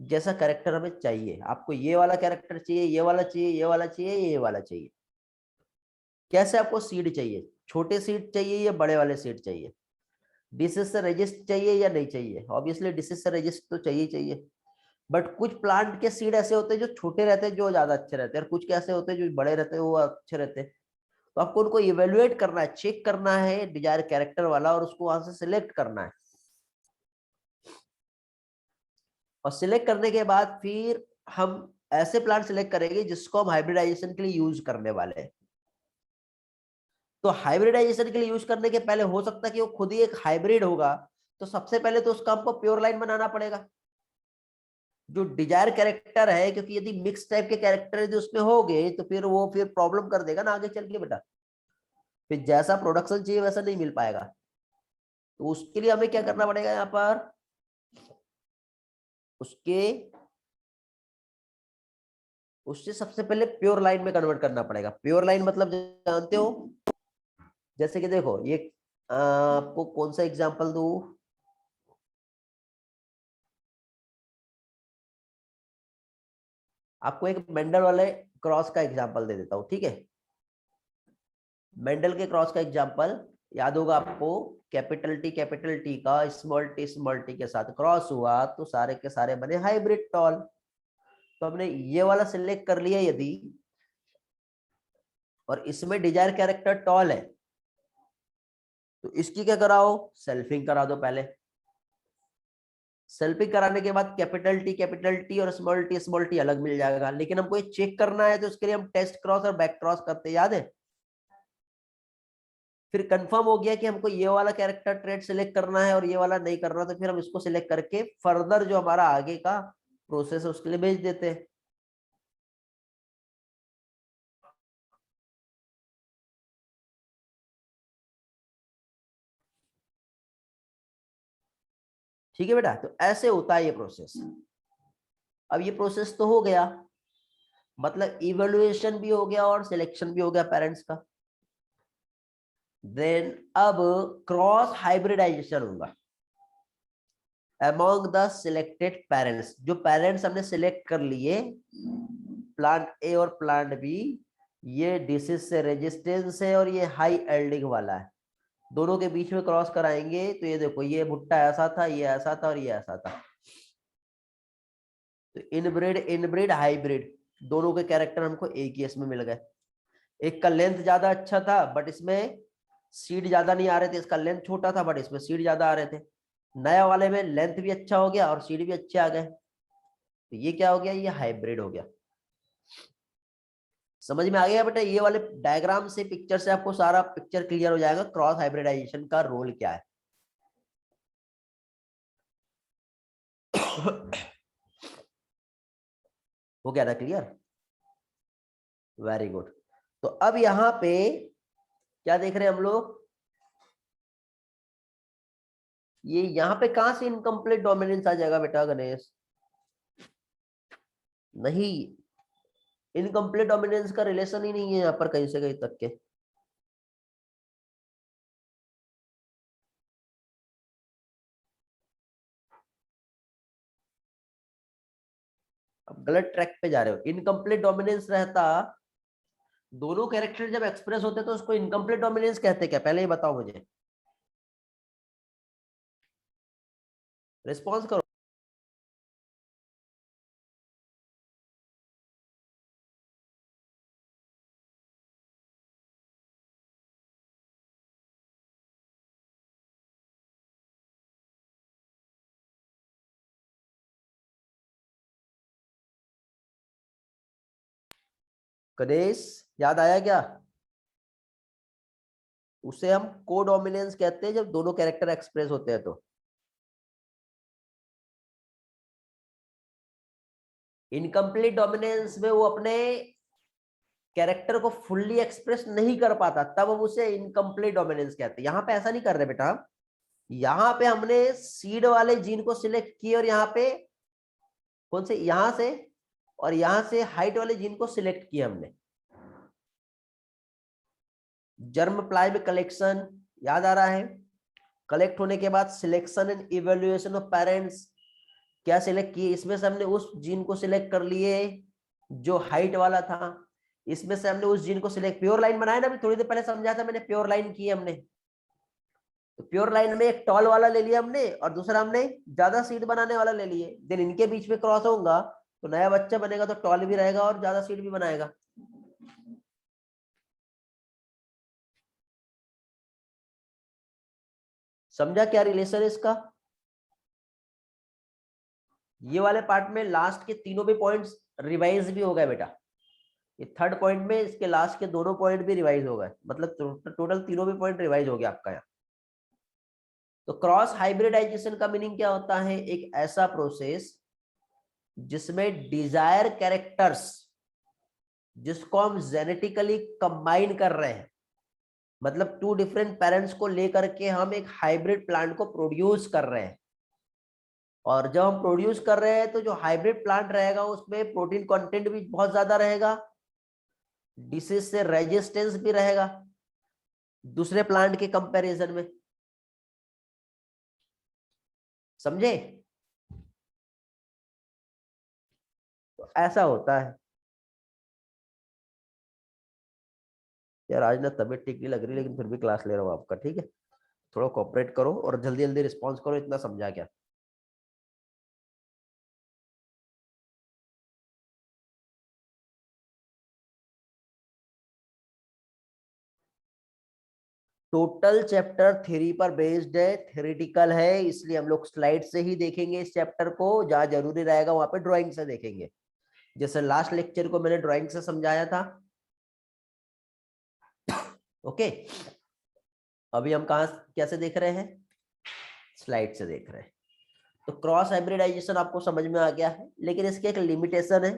जैसा कैरेक्टर हमें चाहिए। आपको ये वाला कैरेक्टर चाहिए, ये वाला चाहिए, ये वाला चाहिए, ये वाला चाहिए। कैसे आपको सीड चाहिए, छोटे सीड चाहिए या बड़े वाले सीड चाहिए, डिसीज से रेजिस्ट चाहिए या नहीं चाहिए? ऑब्वियसली डिसीज से रेजिस्ट तो चाहिए चाहिए, बट कुछ प्लांट के सीड ऐसे होते हैं जो छोटे रहते हैं जो ज्यादा अच्छे रहते हैं, और कुछ के ऐसे होते हैं जो बड़े रहते हैं वो अच्छे रहते हैं। तो आपको उनको इवेल्युएट करना है, चेक करना है डिजायर कैरेक्टर वाला, और उसको वहां से सिलेक्ट करना है। और सिलेक्ट करने के बाद फिर हम ऐसे प्लांट सिलेक्ट करेंगे जिसको हम हाइब्रिडाइजेशन के लिए यूज करने वाले हैं। तो हाइब्रिडाइजेशन के लिए यूज करने के पहले हो सकता है कि वो खुद ही एक हाइब्रिड होगा, तो सबसे पहले तो उसका हमको प्योर लाइन बनाना पड़ेगा जो डिजायर कैरेक्टर है, क्योंकि यदि मिक्स टाइप के कैरेक्टर यदि उसमें हो गए तो फिर वो फिर प्रॉब्लम कर देगा ना आगे चल के बेटा, फिर जैसा प्रोडक्शन चाहिए वैसा नहीं मिल पाएगा। तो उसके लिए हमें क्या करना पड़ेगा, यहाँ पर उसके उससे सबसे पहले प्योर लाइन में कन्वर्ट करना पड़ेगा। प्योर लाइन मतलब जानते हो, जैसे कि देखो ये आपको कौन सा एग्जांपल दूं, आपको एक मेंडल वाले क्रॉस का एग्जांपल दे देता हूं, ठीक है? मेंडल के क्रॉस का एग्जांपल याद होगा आपको, कैपिटल टी का स्मॉल टी के साथ क्रॉस हुआ तो सारे के सारे बने हाइब्रिड टॉल। तो हमने ये वाला सिलेक्ट कर लिया यदि, और इसमें डिजायर कैरेक्टर टॉल है, तो इसकी क्या कराओ, सेल्फिंग करा दो पहले। सेल्फिंग कराने के बाद कैपिटल टी और स्मॉल टी अलग मिल जाएगा। लेकिन हमको ये चेक करना है तो उसके लिए हम टेस्ट क्रॉस और बैक क्रॉस करते, याद है? फिर कंफर्म हो गया कि हमको ये वाला कैरेक्टर ट्रेड सिलेक्ट करना है और ये वाला नहीं करना, तो फिर हम इसको सिलेक्ट करके फर्दर जो हमारा आगे का प्रोसेस है उसके लिए भेज देते हैं। ठीक है बेटा, तो ऐसे होता है ये प्रोसेस। अब ये प्रोसेस तो हो गया, मतलब इवेल्युएशन भी हो गया और सिलेक्शन भी हो गया पेरेंट्स का। देन अब क्रॉस हाइब्रिडाइजेशन होगा अमॉन्ग द सिलेक्टेड पेरेंट्स। जो पेरेंट्स हमने सिलेक्ट कर लिए, प्लांट ए और प्लांट बी, ये डिसीज से रेजिस्टेंस है और ये हाई एल्डिंग वाला है, दोनों के बीच में क्रॉस कराएंगे तो ये देखो ये भुट्टा ऐसा था, ये ऐसा था और ये ऐसा था। तो इनब्रिड हाइब्रिड दोनों के कैरेक्टर हमको एक ही इसमें मिल गए। एक का लेंथ ज्यादा अच्छा था बट इसमें सीड ज्यादा नहीं आ रहे थे, इसका लेंथ छोटा था बट इसमें सीड ज्यादा आ रहे थे। नया वाले में लेंथ भी अच्छा हो गया और सीड भी अच्छे आ गए, तो ये क्या हो गया, ये हाइब्रिड हो गया। समझ में आ गया बेटा? ये वाले डायग्राम से, पिक्चर से आपको सारा पिक्चर क्लियर हो जाएगा क्रॉस हाइब्रिडाइजेशन का रोल क्या है। हो गया ना क्लियर? Very good. तो अब यहां पे क्या देख रहे हैं हम लोग? ये यहां पे कहां से इनकम्प्लीट डोमिनेंस आ जाएगा बेटा गणेश? नहीं, इनकम्प्लीट डोमिनेंस का रिलेशन ही नहीं है यहाँ पर कहीं से कहीं तक के। अब गलत ट्रैक पे जा रहे हो। इनकम्प्लीट डोमिनेंस रहता, दोनों कैरेक्टर जब एक्सप्रेस होते तो उसको इनकम्प्लीट डोमिनेंस कहते क्या? पहले ये बताओ मुझे, रिस्पॉन्स करो। गणेश याद आया क्या? उसे हम कोडोमिनेंस कहते हैं जब दोनों कैरेक्टर एक्सप्रेस होते हैं। तो इनकम्प्लीट डोमिनेंस में वो अपने कैरेक्टर को फुल्ली एक्सप्रेस नहीं कर पाता, तब हम उसे इनकम्प्लीट डोमिनेंस कहते हैं। यहाँ पे ऐसा नहीं कर रहे बेटा, यहाँ पे हमने सीड वाले जीन को सिलेक्ट किए और यहाँ पे कौन से, यहां से और यहां से हाइट वाले जीन को सिलेक्ट किया हमने। जर्म प्लाज्म कलेक्शन याद आ रहा है? कलेक्ट होने के बाद selection and evaluation of parents, क्या सिलेक्ट किए? इसमें से हमने उस जीन को सिलेक्ट कर लिए जो हाइट वाला था। इसमें से हमने उस जीन को सिलेक्ट, प्योर लाइन बनाया ना, अभी थोड़ी देर पहले समझा था मैंने, प्योर लाइन की हमने। तो प्योर लाइन में एक टॉल वाला ले लिया हमने और दूसरा हमने ज्यादा सीड बनाने वाला ले लिए। देन इनके बीच में क्रॉस होगा तो नया बच्चा बनेगा, तो टॉल भी रहेगा और ज्यादा सीड भी बनाएगा। समझा क्या रिलेशन है इसका? ये वाले पार्ट में लास्ट के तीनों भी पॉइंट्स रिवाइज भी हो गए बेटा। ये थर्ड पॉइंट में इसके लास्ट के दोनों पॉइंट भी रिवाइज हो गए, मतलब टोटल तीनों भी पॉइंट रिवाइज हो गया आपका यहाँ। तो क्रॉस हाइब्रिडाइजेशन का मीनिंग क्या होता है? एक ऐसा प्रोसेस जिसमें डिजायर कैरेक्टर्स, जिसको हम जेनेटिकली कंबाइन कर रहे हैं, मतलब टू डिफरेंट पेरेंट्स को लेकर के हम एक हाइब्रिड प्लांट को प्रोड्यूस कर रहे हैं। और जब हम प्रोड्यूस कर रहे हैं तो जो हाइब्रिड प्लांट रहेगा उसमें प्रोटीन कंटेंट भी बहुत ज्यादा रहेगा, डिसीज से रेजिस्टेंस भी रहेगा दूसरे प्लांट के कंपैरिजन में। समझे? तो ऐसा होता है। यार आज ना तबीयत ठीक नहीं लग रही, लेकिन फिर भी क्लास ले रहा हूँ आपका, ठीक है? थोड़ा कोऑपरेट करो और जल्दी जल्दी रिस्पॉन्स करो, इतना समझा क्या? टोटल चैप्टर थ्योरी पर बेस्ड है, थ्योरेटिकल है, इसलिए हम लोग स्लाइड से ही देखेंगे इस चैप्टर को। जहां जरूरी रहेगा वहां पे ड्राइंग से देखेंगे, जैसे लास्ट लेक्चर को मैंने ड्राइंग से समझाया था। ओके, अभी हम कहा कैसे देख रहे हैं? स्लाइड से देख रहे हैं। तो क्रॉस हाइब्रिडाइजेशन आपको समझ में आ गया है, लेकिन इसके एक लिमिटेशन है।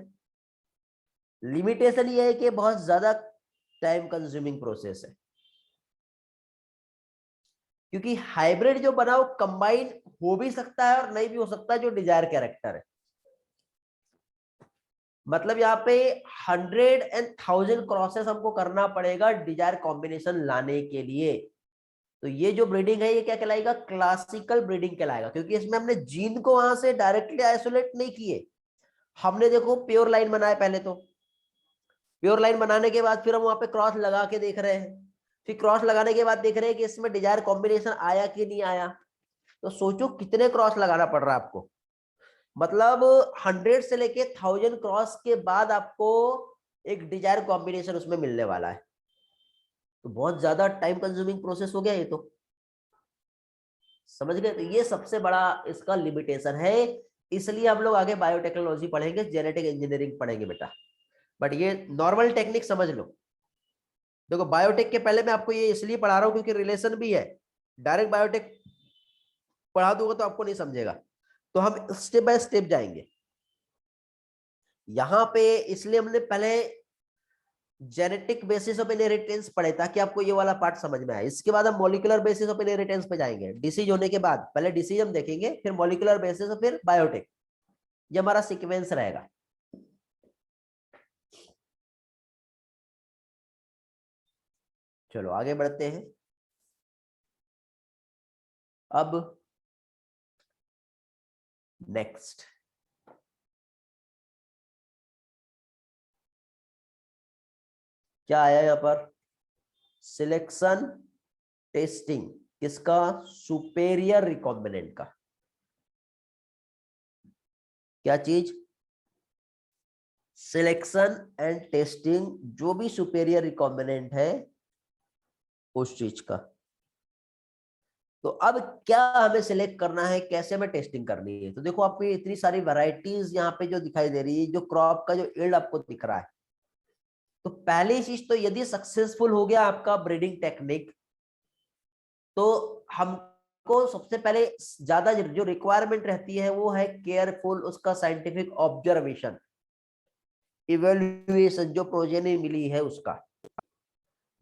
लिमिटेशन ये है कि बहुत ज्यादा टाइम कंज्यूमिंग प्रोसेस है, क्योंकि हाइब्रिड जो बना वो कंबाइन हो भी सकता है और नहीं भी हो सकता है, जो डिजायर कैरेक्टर है। मतलब यहाँ पे 100 and 1000 क्रॉसेस हमको करना पड़ेगा डिजायर कॉम्बिनेशन लाने के लिए। तो ये जो ब्रीडिंग है ये क्या कहलाएगा? क्लासिकल ब्रीडिंग कहलाएगा, क्योंकि इसमें हमने जीन को वहां से डायरेक्टली आइसोलेट नहीं किए। हमने देखो प्योर लाइन बनाया पहले, तो प्योर लाइन बनाने के बाद फिर हम वहां पे क्रॉस लगा के देख रहे हैं, फिर क्रॉस लगाने के बाद देख रहे हैं कि इसमें डिजायर कॉम्बिनेशन आया कि नहीं आया। तो सोचो कितने क्रॉस लगाना पड़ रहा है आपको, मतलब 100 से लेके 1000 क्रॉस के बाद आपको एक डिजायर कॉम्बिनेशन उसमें मिलने वाला है। तो बहुत ज्यादा टाइम कंज्यूमिंग प्रोसेस हो गया ये तो। समझ गए? तो ये सबसे बड़ा इसका लिमिटेशन है। इसलिए हम लोग आगे बायोटेक्नोलॉजी पढ़ेंगे, जेनेटिक इंजीनियरिंग पढ़ेंगे बेटा। बट ये नॉर्मल टेक्निक समझ लो। देखो बायोटेक के पहले मैं आपको ये इसलिए पढ़ा रहा हूं क्योंकि रिलेशन भी है, डायरेक्ट बायोटेक पढ़ा दूंगा तो आपको नहीं समझेगा, तो हम स्टेप बाय स्टेप जाएंगे। यहां पे इसलिए हमने पहले जेनेटिक बेसिस ऑफ इनहेरिटेंस पढ़े ताकि आपको ये वाला पार्ट समझ में आए। इसके बाद हम मॉलिक्यूलर बेसिस ऑफ इनहेरिटेंस पे जाएंगे, डिसीज होने के बाद। पहले डिसीज हम देखेंगे, फिर मॉलिक्यूलर बेसिस और फिर बायोटेक। ये हमारा सीक्वेंस रहेगा। चलो आगे बढ़ते हैं। अब नेक्स्ट क्या आया यहां पर, सिलेक्शन टेस्टिंग किसका, सुपेरियर रिकॉम्बिनेंट का। क्या चीज, सिलेक्शन एंड टेस्टिंग, जो भी सुपेरियर रिकॉम्बिनेंट है उस चीज का। तो अब क्या हमें सिलेक्ट करना है, कैसे हमें टेस्टिंग करनी है। तो देखो आपको इतनी सारी वैरायटीज यहाँ पे जो दिखाई दे रही है, जो क्रॉप का जो यील्ड आपको दिख रहा है। तो पहली चीज तो यदि सक्सेसफुल हो गया आपका ब्रीडिंग टेक्निक, तो हमको सबसे पहले ज्यादा जो रिक्वायरमेंट रहती है वो है केयरफुल उसका साइंटिफिक ऑब्जर्वेशन, इवेल्युएशन, जो प्रोजेनी मिली है उसका।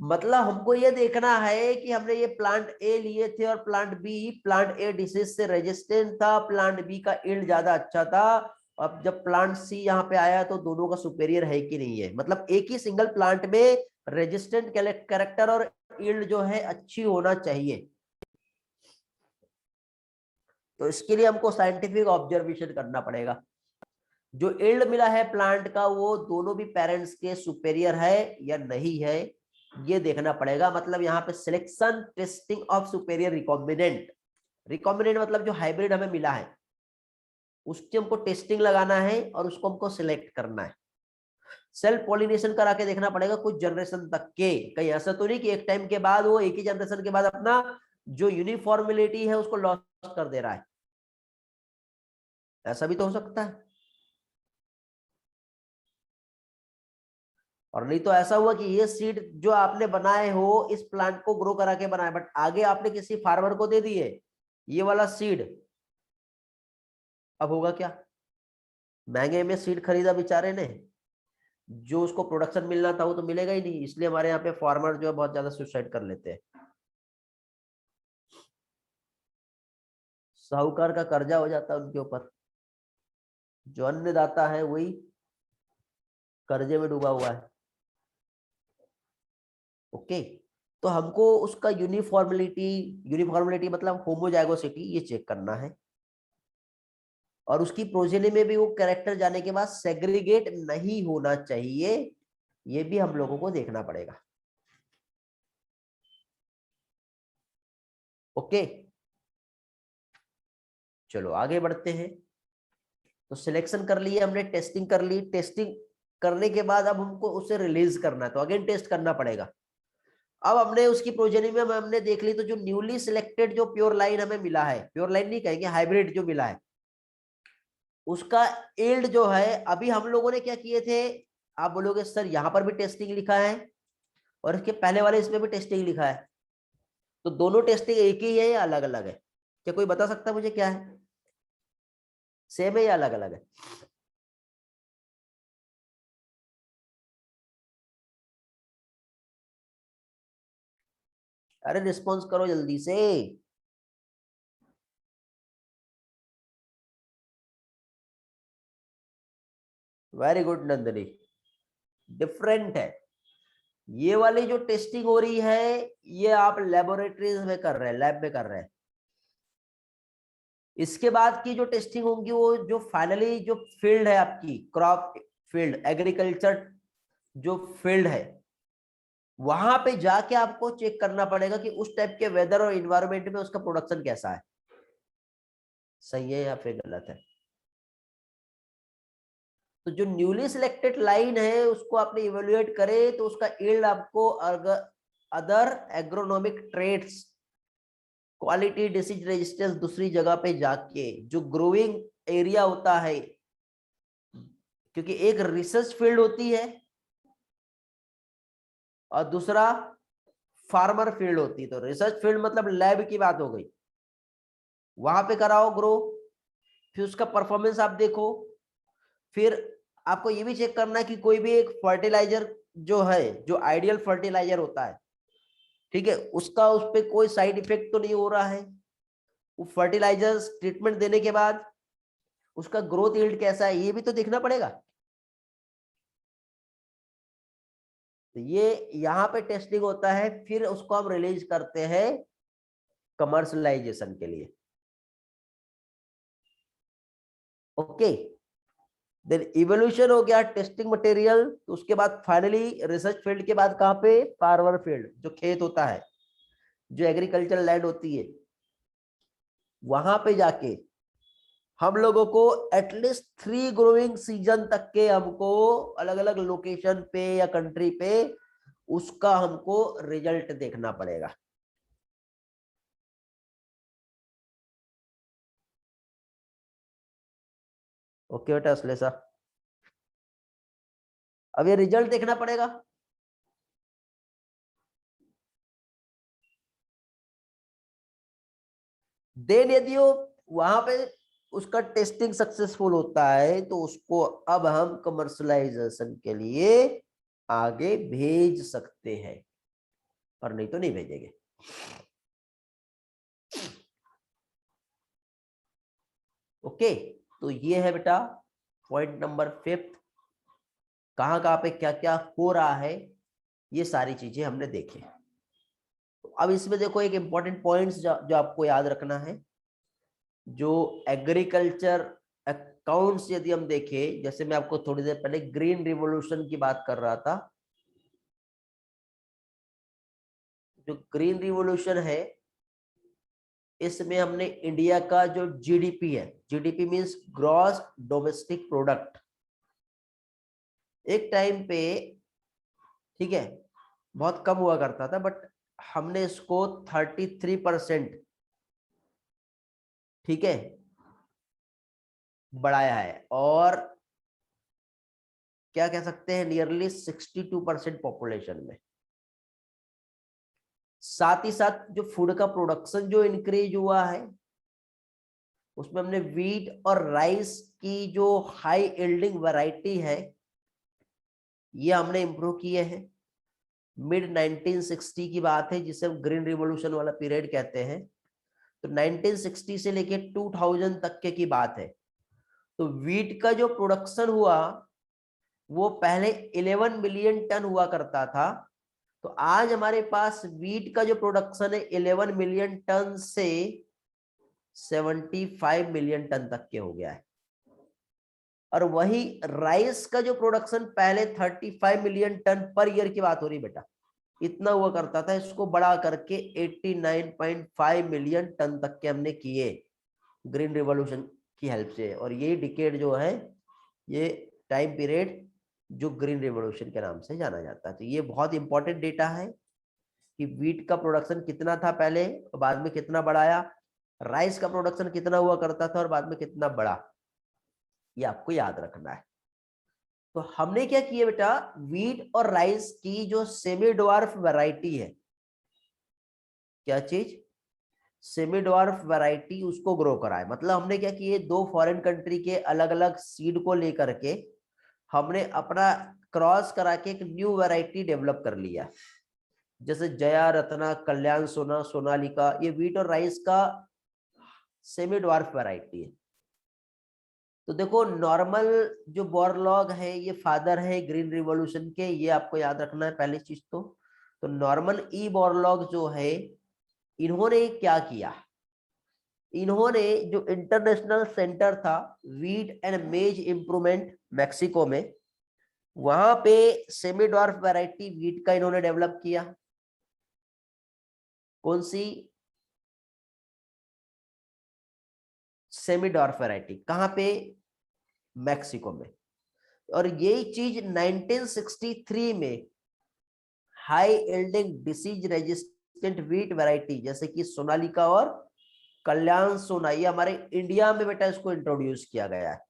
मतलब हमको ये देखना है कि हमने ये प्लांट ए लिए थे और प्लांट ए डिसीज से रेजिस्टेंट था, प्लांट बी का यील्ड ज्यादा अच्छा था। अब जब प्लांट सी यहाँ पे आया तो दोनों का सुपेरियर है कि नहीं है, मतलब एक ही सिंगल प्लांट में रेजिस्टेंट कैरेक्टर और यील्ड जो है अच्छी होना चाहिए। तो इसके लिए हमको साइंटिफिक ऑब्जर्वेशन करना पड़ेगा। जो यील्ड मिला है प्लांट का वो दोनों भी पेरेंट्स के सुपेरियर है या नहीं है, ये देखना पड़ेगा। मतलब यहाँ पे selection testing of superior recombinant, recombinant मतलब जो हाइब्रिड हमें मिला है उसकी हमको टेस्टिंग लगाना है और उसको हमको सिलेक्ट करना है। सेल्फ पॉलिनेशन करा के देखना पड़ेगा कुछ जनरेशन तक के, कहीं ऐसा तो नहीं कि एक टाइम के बाद वो एक ही जनरेशन के बाद अपना जो यूनिफॉर्मिलिटी है उसको लॉस कर दे रहा है, ऐसा भी तो हो सकता है। और नहीं तो ऐसा हुआ कि ये सीड जो आपने बनाए हो इस प्लांट को ग्रो करा के बनाए, बट आगे आपने किसी फार्मर को दे दिए ये वाला सीड, अब होगा क्या, महंगे में सीड खरीदा बेचारे ने, जो उसको प्रोडक्शन मिलना था वो तो मिलेगा ही नहीं। इसलिए हमारे यहाँ पे फार्मर जो है बहुत ज्यादा सुसाइड कर लेते हैं। साहूकार का कर्जा हो जाता है उनके ऊपर, जो अन्नदाता है वही कर्जे में डूबा हुआ है। ओके, तो हमको उसका यूनिफॉर्मिलिटी, यूनिफॉर्मिलिटी मतलब होमोजाइगोसिटी, ये चेक करना है। और उसकी प्रोजेनी में भी वो कैरेक्टर जाने के बाद सेग्रीगेट नहीं होना चाहिए, ये भी हम लोगों को देखना पड़ेगा। ओके, चलो आगे बढ़ते हैं। तो सिलेक्शन कर लिए हमने, टेस्टिंग कर ली, टेस्टिंग करने के बाद अब हमको उसे रिलीज करना है, तो अगेन टेस्ट करना पड़ेगा। अब हमने उसकी प्रोजेनी में हमने देख ली, तो जो न्यूली सिलेक्टेड जो प्योर लाइन हमें मिला है, प्योर लाइन नहीं कहेंगे, हाइब्रिड जो मिला है, उसका यील्ड जो है, अभी हम लोगों ने क्या किए थे, आप बोलोगे सर यहां पर भी टेस्टिंग लिखा है और इसके पहले वाले इसमें भी टेस्टिंग लिखा है, तो दोनों टेस्टिंग एक ही है या अलग अलग है, क्या कोई बता सकता है मुझे क्या है, सेम है या अलग अलग है। अरे रिस्पॉन्स करो जल्दी से। वेरी गुड नंदनी, डिफरेंट है। ये वाली जो टेस्टिंग हो रही है ये आप लेबोरेटरीज में कर रहे हैं, लैब में कर रहे हैं। इसके बाद की जो टेस्टिंग होगी वो जो फाइनली जो फील्ड है आपकी, क्रॉप फील्ड, एग्रीकल्चर जो फील्ड है, वहां पे जाके आपको चेक करना पड़ेगा कि उस टाइप के वेदर और इन्वायरमेंट में उसका प्रोडक्शन कैसा है, सही है या फिर गलत है। तो जो न्यूली सिलेक्टेड लाइन है उसको आपने इवेल्युएट करे तो उसका यील्ड आपको other agronomic traits, quality, disease resistance, दूसरी जगह पे जाके जो ग्रोइंग एरिया होता है, क्योंकि एक रिसर्च फील्ड होती है और दूसरा फार्मर फील्ड होती है। तो रिसर्च फील्ड मतलब लैब की बात हो गई, वहां पे कराओ ग्रो, फिर उसका परफॉर्मेंस आप देखो। फिर आपको ये भी चेक करना है कि कोई भी एक फर्टिलाइजर जो है, जो आइडियल फर्टिलाइजर होता है, ठीक है, उसका उस पर कोई साइड इफेक्ट तो नहीं हो रहा है। वो फर्टिलाइजर्स ट्रीटमेंट देने के बाद उसका ग्रोथ यील्ड कैसा है, ये भी तो देखना पड़ेगा। तो ये यहाँ पे टेस्टिंग होता है, फिर उसको हम रिलीज करते हैं कमर्शलाइजेशन के लिए। ओके, देन इवोल्यूशन हो गया, टेस्टिंग मटेरियल। तो उसके बाद फाइनली रिसर्च फील्ड के बाद कहाँ पे, फार्मर फील्ड, जो खेत होता है, जो एग्रीकल्चर लैंड होती है, वहां पे जाके हम लोगों को एटलीस्ट 3 ग्रोइंग सीजन तक के हमको अलग अलग लोकेशन पे या कंट्री पे उसका हमको रिजल्ट देखना पड़ेगा। ओके बेटा अश्लेषा, अब ये रिजल्ट देखना पड़ेगा। देन यदि वो वहां पे उसका टेस्टिंग सक्सेसफुल होता है तो उसको अब हम कमर्शलाइजेशन के लिए आगे भेज सकते हैं, और नहीं तो नहीं भेजेंगे। ओके, तो ये है बेटा पॉइंट नंबर 5, कहाँ कहाँ पे क्या क्या हो रहा है, ये सारी चीजें हमने देखी। तो अब इसमें देखो एक इंपॉर्टेंट पॉइंट्स जो आपको याद रखना है। जो एग्रीकल्चर अकाउंट्स यदि हम देखें, जैसे मैं आपको थोड़ी देर पहले ग्रीन रिवॉल्यूशन की बात कर रहा था, जो ग्रीन रिवॉल्यूशन है इसमें हमने इंडिया का जो जीडीपी है, GDP means gross domestic product, एक टाइम पे, ठीक है, बहुत कम हुआ करता था, बट हमने इसको 33%, ठीक है, बढ़ाया है। और क्या कह सकते हैं, नियरली 62% पॉपुलेशन में। साथ ही साथ जो फूड का प्रोडक्शन जो इंक्रीज हुआ है, उसमें हमने वीट और राइस की जो हाई यील्डिंग वैरायटी है, ये हमने इंप्रूव किए हैं। मिड 1960 की बात है, जिसे हम ग्रीन रिवॉल्यूशन वाला पीरियड कहते हैं। तो 1960 से लेके 2000 तक के की बात है। तो वीट का जो प्रोडक्शन हुआ वो पहले 11 मिलियन टन हुआ करता था। तो आज हमारे पास वीट का जो प्रोडक्शन है 11 मिलियन टन से 75 मिलियन टन तक के हो गया है। और वही राइस का जो प्रोडक्शन पहले 35 मिलियन टन पर ईयर की बात हो रही बेटा, इतना हुआ करता था, इसको बढ़ा करके 89.5 मिलियन टन तक के हमने किए ग्रीन रिवॉल्यूशन की हेल्प से। और ये डिकेड जो है, ये टाइम पीरियड जो ग्रीन रिवॉल्यूशन के नाम से जाना जाता है। तो ये बहुत इंपॉर्टेंट डेटा है कि वीट का प्रोडक्शन कितना था पहले और बाद में कितना बढ़ाया, राइस का प्रोडक्शन कितना हुआ करता था और बाद में कितना बढ़ा, ये आपको याद रखना है। तो हमने क्या किया बेटा, वीट और राइस की जो सेमी ड्वार्फ वैरायटी है, क्या चीज, सेमी ड्वार्फ वैरायटी, उसको ग्रो कराए। मतलब हमने क्या किए, 2 फॉरेन कंट्री के अलग अलग सीड को लेकर के हमने अपना क्रॉस करा के एक न्यू वैरायटी डेवलप कर लिया। जैसे जया, रत्ना, कल्याण सोना, सोनालिका, ये वीट और राइस का सेमी ड्वार्फ वैरायटी है। तो देखो नॉर्मल जो बोरलॉग है ये फादर है ग्रीन रिवॉल्यूशन के, ये आपको याद रखना है पहली चीज। तो नॉर्मल ई बोरलॉग जो है, इन्होंने क्या किया, इन्होंने जो इंटरनेशनल सेंटर था वीट एंड मेज इंप्रूवमेंट मैक्सिको में, वहां पे सेमी ड्वार्फ वैरायटी वीट का इन्होंने डेवलप किया। कौन सी, सेमी ड्वार्फ वैरायटी, कहां पे, मैक्सिको में। और यही चीज 1963 में high yielding disease resistant wheat variety जैसे कि सोनालिका और कल्याण सोना, ये हमारे इंडिया में बेटा इसको इंट्रोड्यूस किया गया है।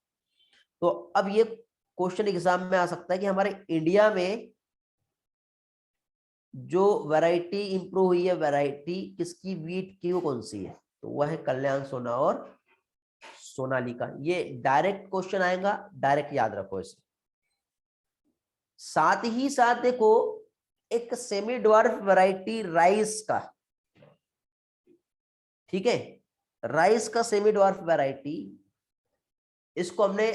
तो अब ये क्वेश्चन एग्जाम में आ सकता है कि हमारे इंडिया में जो वैरायटी इंप्रूव हुई है, वैरायटी किसकी, वीट की, वो कौन सी है? तो वह है कल्याण सोना और सोनालिका। ये डायरेक्ट क्वेश्चन आएगा, डायरेक्ट याद रखो इसे। साथ ही साथ देखो, एक सेमी ड्वार्फ वैरायटी राइस का, ठीक है, राइस का सेमी ड्वार्फ वैरायटी, इसको हमने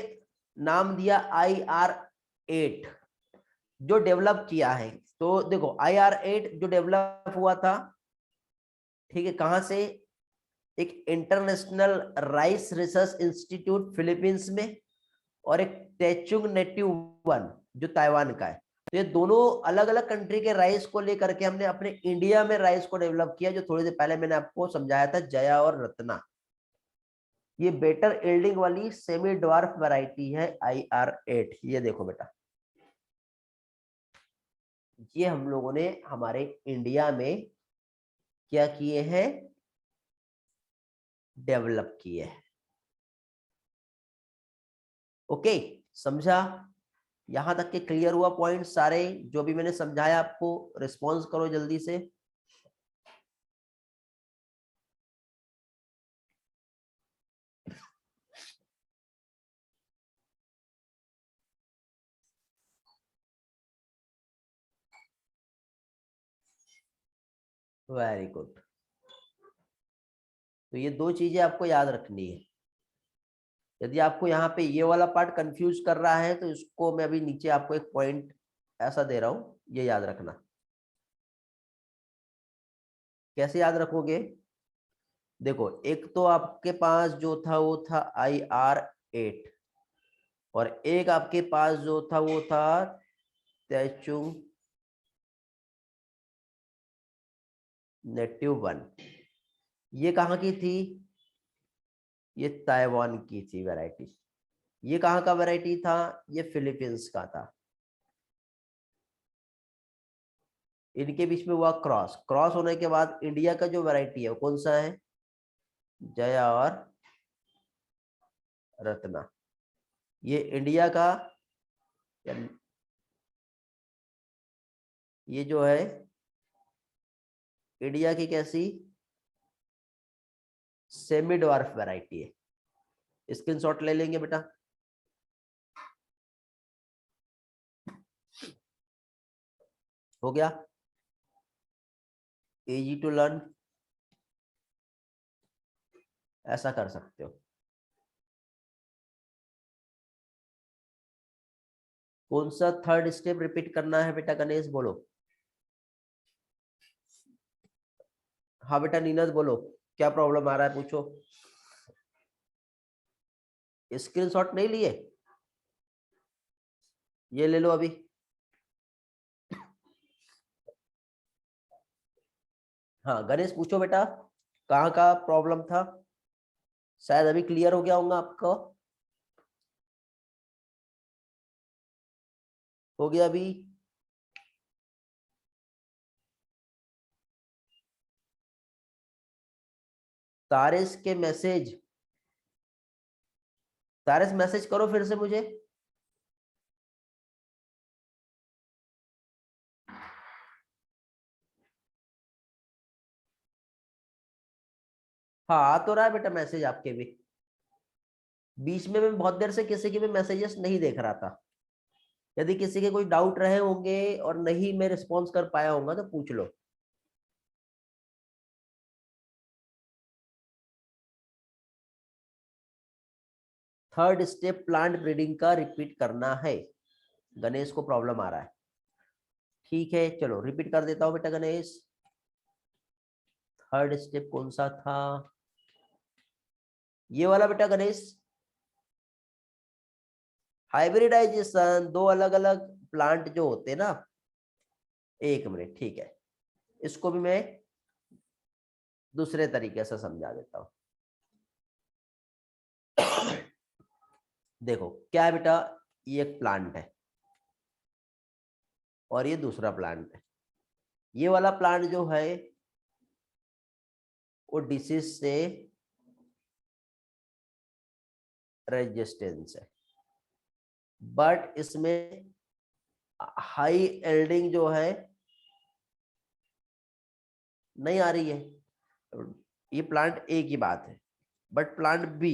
नाम दिया IR8, जो डेवलप किया है। तो देखो IR8 जो डेवलप हुआ था, ठीक है, कहां से? एक international rice research institute Philippines में, और एक टेचुंग नेटिव वन जो ताइवान का है। तो ये दोनों अलग अलग कंट्री के राइस को लेकर के हमने अपने इंडिया में राइस को डेवलप किया, जो थोड़ी देर पहले मैंने आपको समझाया था, जया और रत्ना। ये बेटर यील्डिंग वाली सेमी ड्वार्फ वैरायटी है IR8। ये देखो बेटा, ये हम लोगों ने हमारे इंडिया में क्या किए हैं, डेवलप किए हैं। ओके, समझा? यहां तक के क्लियर हुआ पॉइंट सारे जो भी मैंने समझाया आपको? रिस्पॉन्स करो जल्दी से। Very good. तो ये दो चीजें आपको याद रखनी है। यदि आपको यहाँ पे ये वाला पार्ट कंफ्यूज कर रहा है, तो इसको मैं अभी नीचे आपको एक पॉइंट ऐसा दे रहा हूं, ये याद रखना। कैसे याद रखोगे? देखो, एक तो आपके पास जो था वो था IR8, और एक आपके पास जो था वो था तेचुंग नेटिव वन। ये कहाँ की थी? ये ताइवान की थी वैरायटी। ये कहाँ का वैरायटी था? ये फिलीपींस का था। इनके बीच में हुआ क्रॉस, क्रॉस होने के बाद इंडिया का जो वैरायटी है वो कौन सा है? जया और रत्ना। ये इंडिया का, ये जो है इंडिया की कैसी, सेमी ड्वार्फ वैरायटी है। स्क्रीनशॉट ले लेंगे बेटा। हो गया? इजी टू लर्न, ऐसा कर सकते हो। कौन सा थर्ड स्टेप रिपीट करना है बेटा? गणेश बोलो। हाँ बेटा, नीरज बोलो, क्या प्रॉब्लम आ रहा है पूछो। स्क्रीनशॉट नहीं लिए? ये ले लो अभी। हाँ गणेश पूछो बेटा, कहाँ का प्रॉब्लम था? शायद अभी क्लियर हो गया होगा आपको। हो गया अभी? तारिस के मैसेज, तारिस मैसेज करो फिर से मुझे। हाँ आ तो रहा है बेटा मैसेज आपके भी। बीच में मैं बहुत देर से किसी के भी मैसेजेस नहीं देख रहा था। यदि किसी के कोई डाउट रहे होंगे और नहीं मैं रिस्पॉन्स कर पाया होगा तो पूछ लो। थर्ड स्टेप प्लांट ब्रीडिंग का रिपीट करना है। गणेश को प्रॉब्लम आ रहा है। ठीक है, चलो रिपीट कर देता हूं बेटा गणेश। थर्ड स्टेप कौन सा था? ये वाला बेटा गणेश। हाइब्रिडाइजेशन, दो अलग अलग प्लांट जो होते हैं ना। एक मिनट, ठीक है, इसको भी मैं दूसरे तरीके से समझा देता हूं। देखो क्या है बेटा, ये एक प्लांट है और ये दूसरा प्लांट है। ये वाला प्लांट जो है वो डिसीज से रेजिस्टेंस है, बट इसमें हाई एल्डिंग जो है नहीं आ रही है। ये प्लांट ए की बात है, बट प्लांट बी,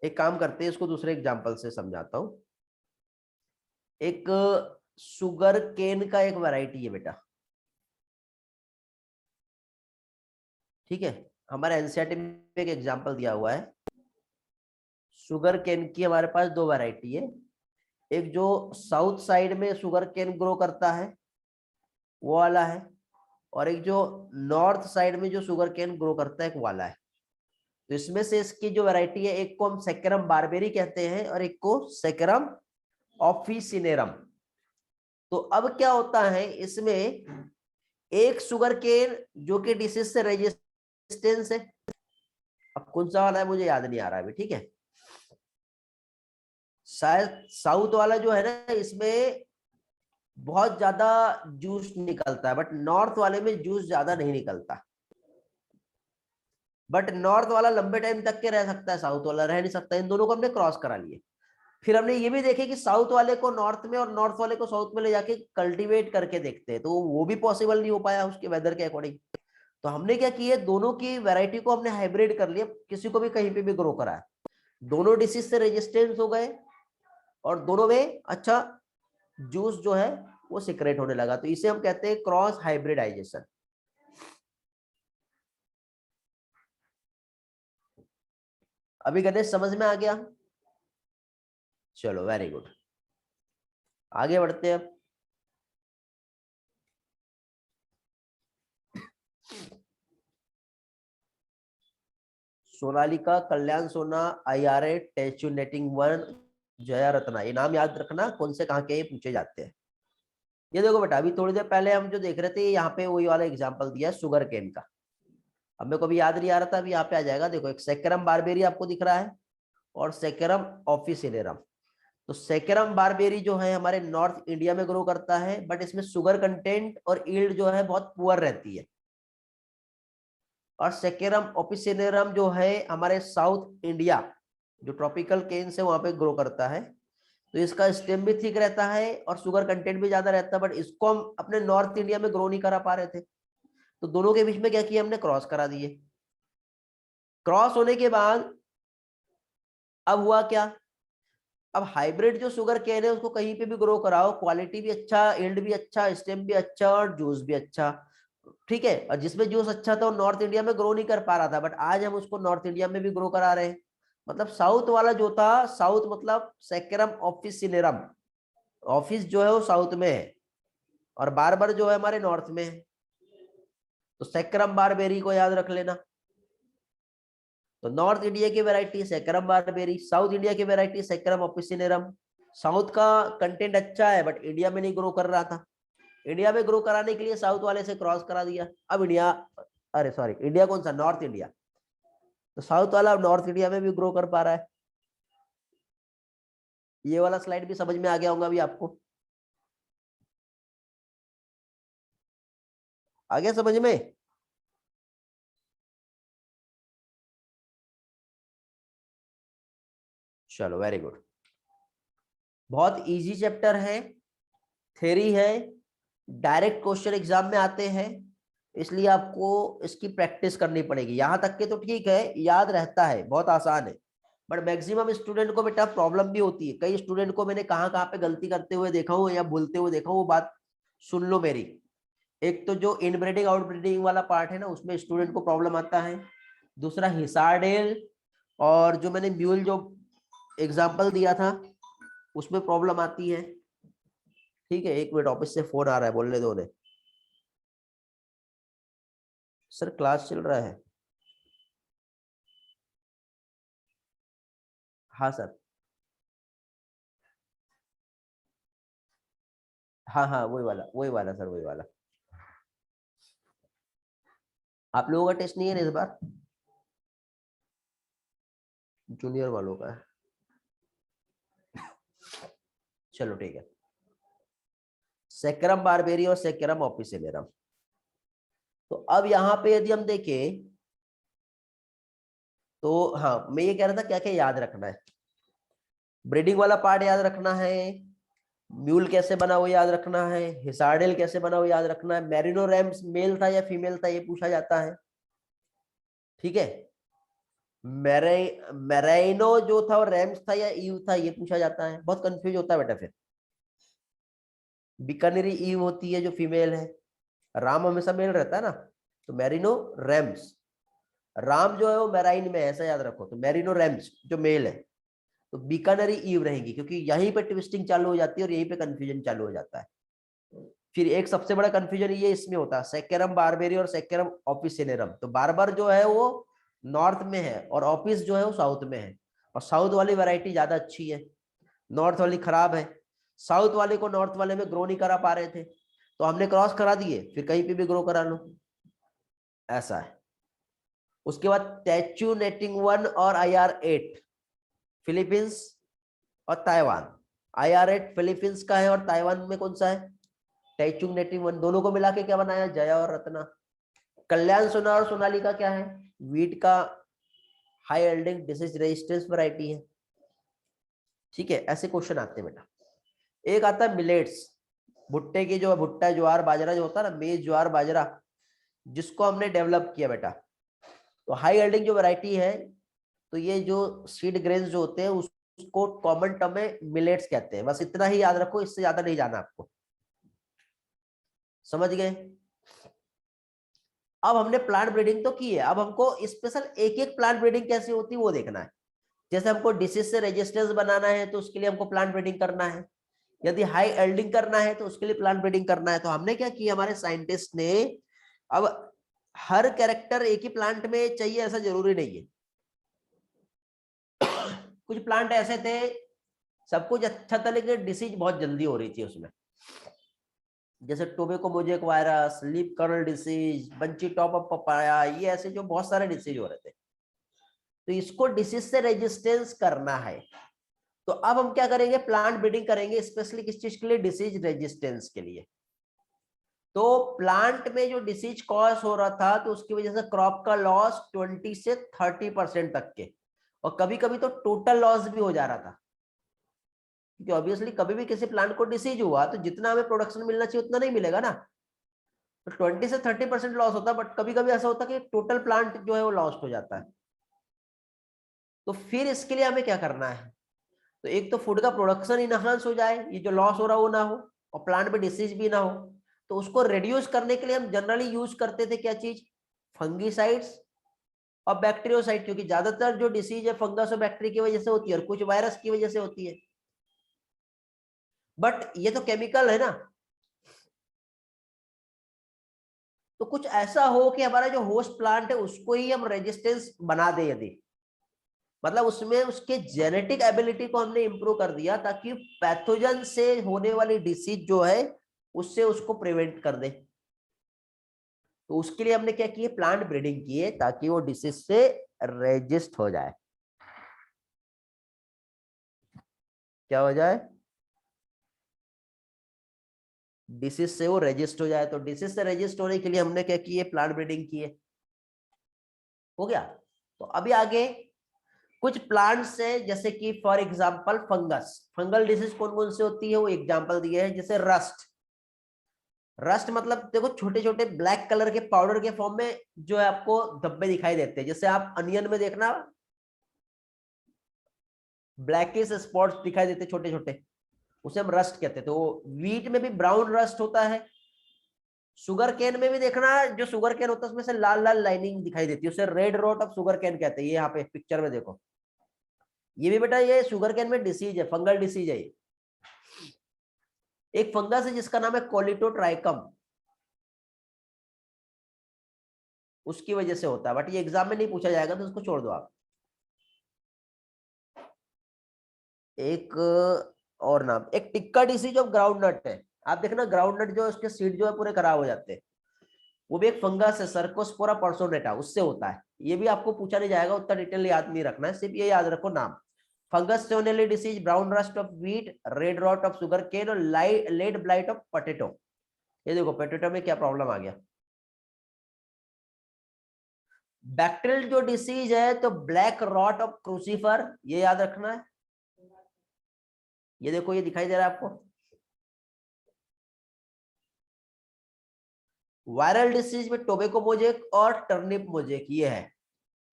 एक काम करते हैं, इसको दूसरे एग्जांपल से समझाता हूं। एक शुगर केन का एक वैरायटी है बेटा, ठीक है, हमारे एनसीईआरटी में एक एग्जांपल दिया हुआ है। शुगर केन की हमारे पास दो वैरायटी है, एक जो साउथ साइड में शुगर केन ग्रो करता है वो वाला है, और एक जो नॉर्थ साइड में जो शुगर केन ग्रो करता है एक वाला है। तो इसमें से इसकी जो वैरायटी है, एक को हम सेक्रम बारबेरी कहते हैं और एक को सेक्रम ऑफिसिनेरम। तो अब क्या होता है इसमें, एक शुगर केन जो कि डिसीज से रेजिस्टेंस है, अब कौन सा वाला है मुझे याद नहीं आ रहा है अभी, ठीक है, शायद साउथ वाला जो है ना, इसमें बहुत ज्यादा जूस निकलता है, बट नॉर्थ वाले में जूस ज्यादा नहीं निकलता। बट नॉर्थ वाला लंबे टाइम तक के रह सकता है, साउथ वाला रह नहीं सकता। इन दोनों को हमने क्रॉस करा लिए। फिर हमने ये भी देखे कि साउथ वाले को नॉर्थ में और नॉर्थ वाले को साउथ में ले जाके कल्टीवेट करके देखते हैं, तो वो भी पॉसिबल नहीं हो पाया उसके वेदर के अकॉर्डिंग। तो हमने क्या किया, दोनों की वैरायटी को हमने हाइब्रिड कर लिया, किसी को भी कहीं पे भी ग्रो करा है, दोनों डिसीज से रेजिस्टेंस हो गए और दोनों में अच्छा जूस जो है वो सिक्रेट होने लगा। तो इसे हम कहते हैं क्रॉस हाइब्रिडाइजेशन। अभी गणेश समझ में आ गया? चलो वेरी गुड, आगे बढ़ते हैं। सोनालिका, कल्याण सोना, IRA, टेचुनेटिंग वन, जया रत्ना, ये नाम याद रखना, कौन से कहाँ के ये पूछे जाते हैं। ये देखो बेटा, अभी थोड़ी देर पहले हम जो देख रहे थे, यहाँ पे वही वाला एग्जांपल दिया है शुगर केन का। अब मेरे को भी याद नहीं आ रहा था, अभी यहाँ पे आ जाएगा। देखो, एक सेक्रम बारबेरी आपको दिख रहा है और सेक्रम ऑफिसिनेरम। तो सेक्रम बारबेरी जो है हमारे नॉर्थ इंडिया में ग्रो करता है, बट इसमें शुगर कंटेंट और ईल्ड जो है बहुत पुअर रहती है। और सेकेरम ओपिसिनेरम जो है हमारे साउथ इंडिया, जो ट्रॉपिकल केन्स है वहां पे ग्रो करता है। तो इसका स्टेम भी थिक रहता है और शुगर कंटेंट भी ज्यादा रहता है, बट इसको हम अपने नॉर्थ इंडिया में ग्रो नहीं करा पा रहे थे। तो दोनों के बीच में क्या किया हमने, क्रॉस करा दिए। क्रॉस होने के बाद अब हुआ क्या, अब हाइब्रिड जो शुगर केन है उसको कहीं पे भी ग्रो कराओ, क्वालिटी भी अच्छा, यील्ड भी अच्छा, स्टेम भी अच्छा और जूस भी अच्छा, ठीक है। और जिसमें जूस अच्छा था वो नॉर्थ इंडिया में ग्रो नहीं कर पा रहा था, बट आज हम उसको नॉर्थ इंडिया में भी ग्रो करा रहे हैं। मतलब साउथ वाला जो था, साउथ मतलब सेक्रम ऑफिसिनेरम, ऑफिस जो है वो साउथ में है और बारबर जो है हमारे नॉर्थ में है। तो सेक्रम बारबेरी को याद रख लेना। तो नॉर्थ इंडिया की variety Saccharum barberi, South India की वैरायटी सेक्रम ऑफिसिनेरम। साउथ का कंटेंट अच्छा है बट इंडिया में नहीं ग्रो कर रहा था, इंडिया में ग्रो कराने के लिए साउथ वाले से क्रॉस करा दिया। अब इंडिया, अरे सॉरी, इंडिया कौन सा, नॉर्थ इंडिया, तो साउथ वाला अब नॉर्थ इंडिया में भी ग्रो कर पा रहा है। ये वाला स्लाइड भी समझ में आ गया होगा अभी आपको, आ गया समझ में? चलो वेरी गुड, बहुत इजी चैप्टर है, थ्योरी है, डायरेक्ट क्वेश्चन एग्जाम में आते हैं, इसलिए आपको इसकी प्रैक्टिस करनी पड़ेगी। यहां तक के तो ठीक है, याद रहता है, बहुत आसान है, बट मैक्सिमम स्टूडेंट को बेटा प्रॉब्लम भी होती है। कई स्टूडेंट को मैंने कहाँ कहाँ पे गलती करते हुए देखा हूँ या भूलते हुए देखा हूँ, वो बात सुन लो मेरी। एक तो जो इनब्रीडिंग आउटब्रीडिंग वाला पार्ट है ना, उसमें स्टूडेंट को प्रॉब्लम आता है। दूसरा हिसारडेल, और जो मैंने म्यूल जो एग्जाम्पल दिया था उसमें प्रॉब्लम आती है। ठीक है, एक मिनट, ऑफिस से फोन आ रहा है, बोलने दो उन्हें। सर क्लास चल रहा है। हाँ सर, हाँ हाँ वही वाला सर, वही वाला। आप लोगों का टेस्ट नहीं है ना इस बार? जूनियर वालों का है। चलो ठीक है, सेक्रम बारबेरी और सेक्रम ऑपिसिनेरम। तो अब यहाँ पे यदि हम देखें तो, हाँ मैं ये कह रहा था क्या क्या याद रखना है। ब्रीडिंग वाला पार्ट याद रखना है, म्यूल कैसे बना वो याद रखना है, हिसार्डेल कैसे बना वो याद रखना है, मेरिनो रैम्स मेल था या फीमेल था ये पूछा जाता है, ठीक है। मेरेनो जो था वो रैम्स था या ईव था ये पूछा जाता है, बहुत कंफ्यूज होता है बेटा। फिर बीकानेरी ईव होती है जो फीमेल है, राम हमेशा मेल रहता है ना, तो मेरिनो रैम्स, राम जो है वो मेराइन में है ऐसा याद रखो, तो मेरिनो रैम्स जो मेल है, तो बीकानरी ईव रहेंगी, क्योंकि यहीं पे ट्विस्टिंग चालू हो जाती है और यहीं पे कंफ्यूजन चालू हो जाता है। फिर एक सबसे बड़ा कंफ्यूजन ये इसमें होता है, सेकेरम बारबेरी और सेकेरम ऑफिसिनेरम। तो बारबर जो है वो नॉर्थ में है और ऑफिस जो है वो साउथ में है, और साउथ वाली वैरायटी ज्यादा अच्छी है, नॉर्थ वाली खराब है। साउथ वाले को नॉर्थ वाले में ग्रो नहीं करा पा रहे थे, तो हमने क्रॉस करा दिए, फिर कहीं पे भी ग्रो करा लो, ऐसा है। उसके बाद टैचू नेटिंग 1 और IR8 फिलीपींस और ताइवान। IR8 फिलीपींस का है और ताइवान में कौन सा है, टैचुंग नेटिंग 1। दोनों को मिला के क्या बनाया, जया और रत्ना। कल्याण सोना और सोनाली का क्या है, वीट का हाई एल्डिंग डिसीज रेजिस्टेंस वैरायटी है, ठीक है। ऐसे क्वेश्चन आते हैं बेटा। एक आता है मिलेट्स, भुट्टे की जो भुट्टा ज्वार बाजरा जो होता है ना, मेज ज्वार बाजरा, जिसको हमने डेवलप किया बेटा। तो हाई एल्डिंग जो वैरायटी है, तो ये जो सीड ग्रेन्स जो होते हैं उसको कॉमन टर्म में मिलेट्स कहते हैं। बस इतना ही याद रखो, इससे ज्यादा नहीं जाना आपको, समझ गए। अब हमने प्लांट ब्रीडिंग तो की है, अब हमको स्पेशल एक एक प्लांट ब्रीडिंग कैसी होती है वो देखना है। जैसे हमको डिसीज से रेजिस्टेंस बनाना है तो उसके लिए हमको प्लांट ब्रीडिंग करना है, यदि हाई एल्डिंग करना है तो उसके लिए प्लांट ब्रीडिंग करना है। तो हमने क्या किया, हमारे साइंटिस्ट ने, अब हर कैरेक्टर एक ही प्लांट में चाहिए ऐसा जरूरी नहीं है। कुछ प्लांट ऐसे थे सब कुछ अच्छा था लेकिन डिसीज बहुत जल्दी हो रही थी उसमें, जैसे tobacco mosaic virus, leaf curl disease, bunchy top of papaya, ये ऐसे जो बहुत सारे डिसीज हो रहे थे। तो इसको डिसीज से रेजिस्टेंस करना है, तो अब हम क्या करेंगे, प्लांट ब्रीडिंग करेंगे, स्पेशली किस चीज के लिए, डिसीज रेजिस्टेंस के लिए। तो प्लांट में जो डिसीज कॉज हो रहा था तो उसकी वजह से क्रॉप का लॉस 20 से 30% तक के, और कभी कभी तो टोटल लॉस भी हो जा रहा था, क्योंकि ऑब्वियसली कभी भी किसी प्लांट को डिसीज हुआ तो जितना हमें प्रोडक्शन मिलना चाहिए उतना नहीं मिलेगा ना, तो 20 से 30% लॉस होता है। बट कभी कभी ऐसा होता है कि टोटल प्लांट जो है वो लॉस्ट हो जाता है। तो फिर इसके लिए हमें क्या करना है, तो एक तो फूड का प्रोडक्शन इनहांस हो जाए, ये जो लॉस हो रहा है वो ना हो, और प्लांट में डिसीज भी ना हो। तो उसको रिड्यूस करने के लिए हम जनरली यूज करते थे क्या चीज, फंगीसाइड्स और बैक्टीरियोसाइड, क्योंकि ज्यादातर जो डिसीज है फंगस और बैक्टीरिया की वजह से होती है और कुछ वायरस की वजह से होती है। बट ये तो केमिकल है ना, तो कुछ ऐसा हो कि हमारा जो होस्ट प्लांट है उसको ही हम रेजिस्टेंस बना दे, यदि मतलब उसमें उसके जेनेटिक एबिलिटी को हमने इंप्रूव कर दिया ताकि पैथोजन से होने वाली डिसीज जो है उससे उसको प्रिवेंट कर दे। तो उसके लिए हमने क्या किए, प्लांट ब्रीडिंग किए ताकि वो डिसीज से रेजिस्ट हो जाए। क्या हो जाए, डिसीज से वो रेजिस्ट हो जाए। तो डिसीज से रेजिस्ट होने के लिए हमने क्या किए, प्लांट ब्रीडिंग किए, हो गया। तो अभी आगे कुछ प्लांट्स है, जैसे कि for example fungus, fungal disease कौन कौन से होती है वो एग्जांपल दिए हैं, जैसे रस्ट। रस्ट मतलब देखो छोटे छोटे ब्लैक कलर के पाउडर के फॉर्म में जो है आपको धब्बे दिखाई देते हैं, जैसे आप अनियन में देखना ब्लैकिश स्पॉट्स दिखाई देते छोटे छोटे, उसे हम रस्ट कहते हैं। तो वीट में भी ब्राउन रस्ट होता है, शुगर केन में भी देखना, जो शुगर केन होता है उसमें से लाल लाल लाइनिंग दिखाई देती है, उसे red rot of sugarcane कहते हैं। ये यहाँ पे पिक्चर में देखो, ये भी बेटा ये शुगर केन में डिसीज है, फंगल डिसीज है। एक फंगस है जिसका नाम है कोलिटोट्राइकम, उसकी वजह से होता है, बट ये एग्जाम में नहीं पूछा जाएगा तो उसको छोड़ दो आप। एक और नाम, एक tikka disease of groundnut है। आप देखना ग्राउंड नट जो है उसके सीड जो है पूरे खराब हो जाते हैं, वो भी एक फंगस है, सर्कोस्पोरा पर्सोनेटा, उससे होता है। ये भी आपको पूछा नहीं जाएगा, उतना डिटेल याद नहीं रखना है, सिर्फ ये याद रखो नाम। फंगस से होने वाली disease, brown rust of wheat, red rot of sugarcane और लेड ब्लाइट ऑफ पोटैटो। ये देखो पोटैटो में क्या प्रॉब्लम आ गया। बैक्टीरियल जो डिसीज है तो ब्लैक रॉट ऑफ क्रूसीफर, ये याद रखना है। ये देखो ये दिखाई दे रहा है आपको, वायरल डिसीज में टोबैको मोजेक और टर्निप मोजेक ये है,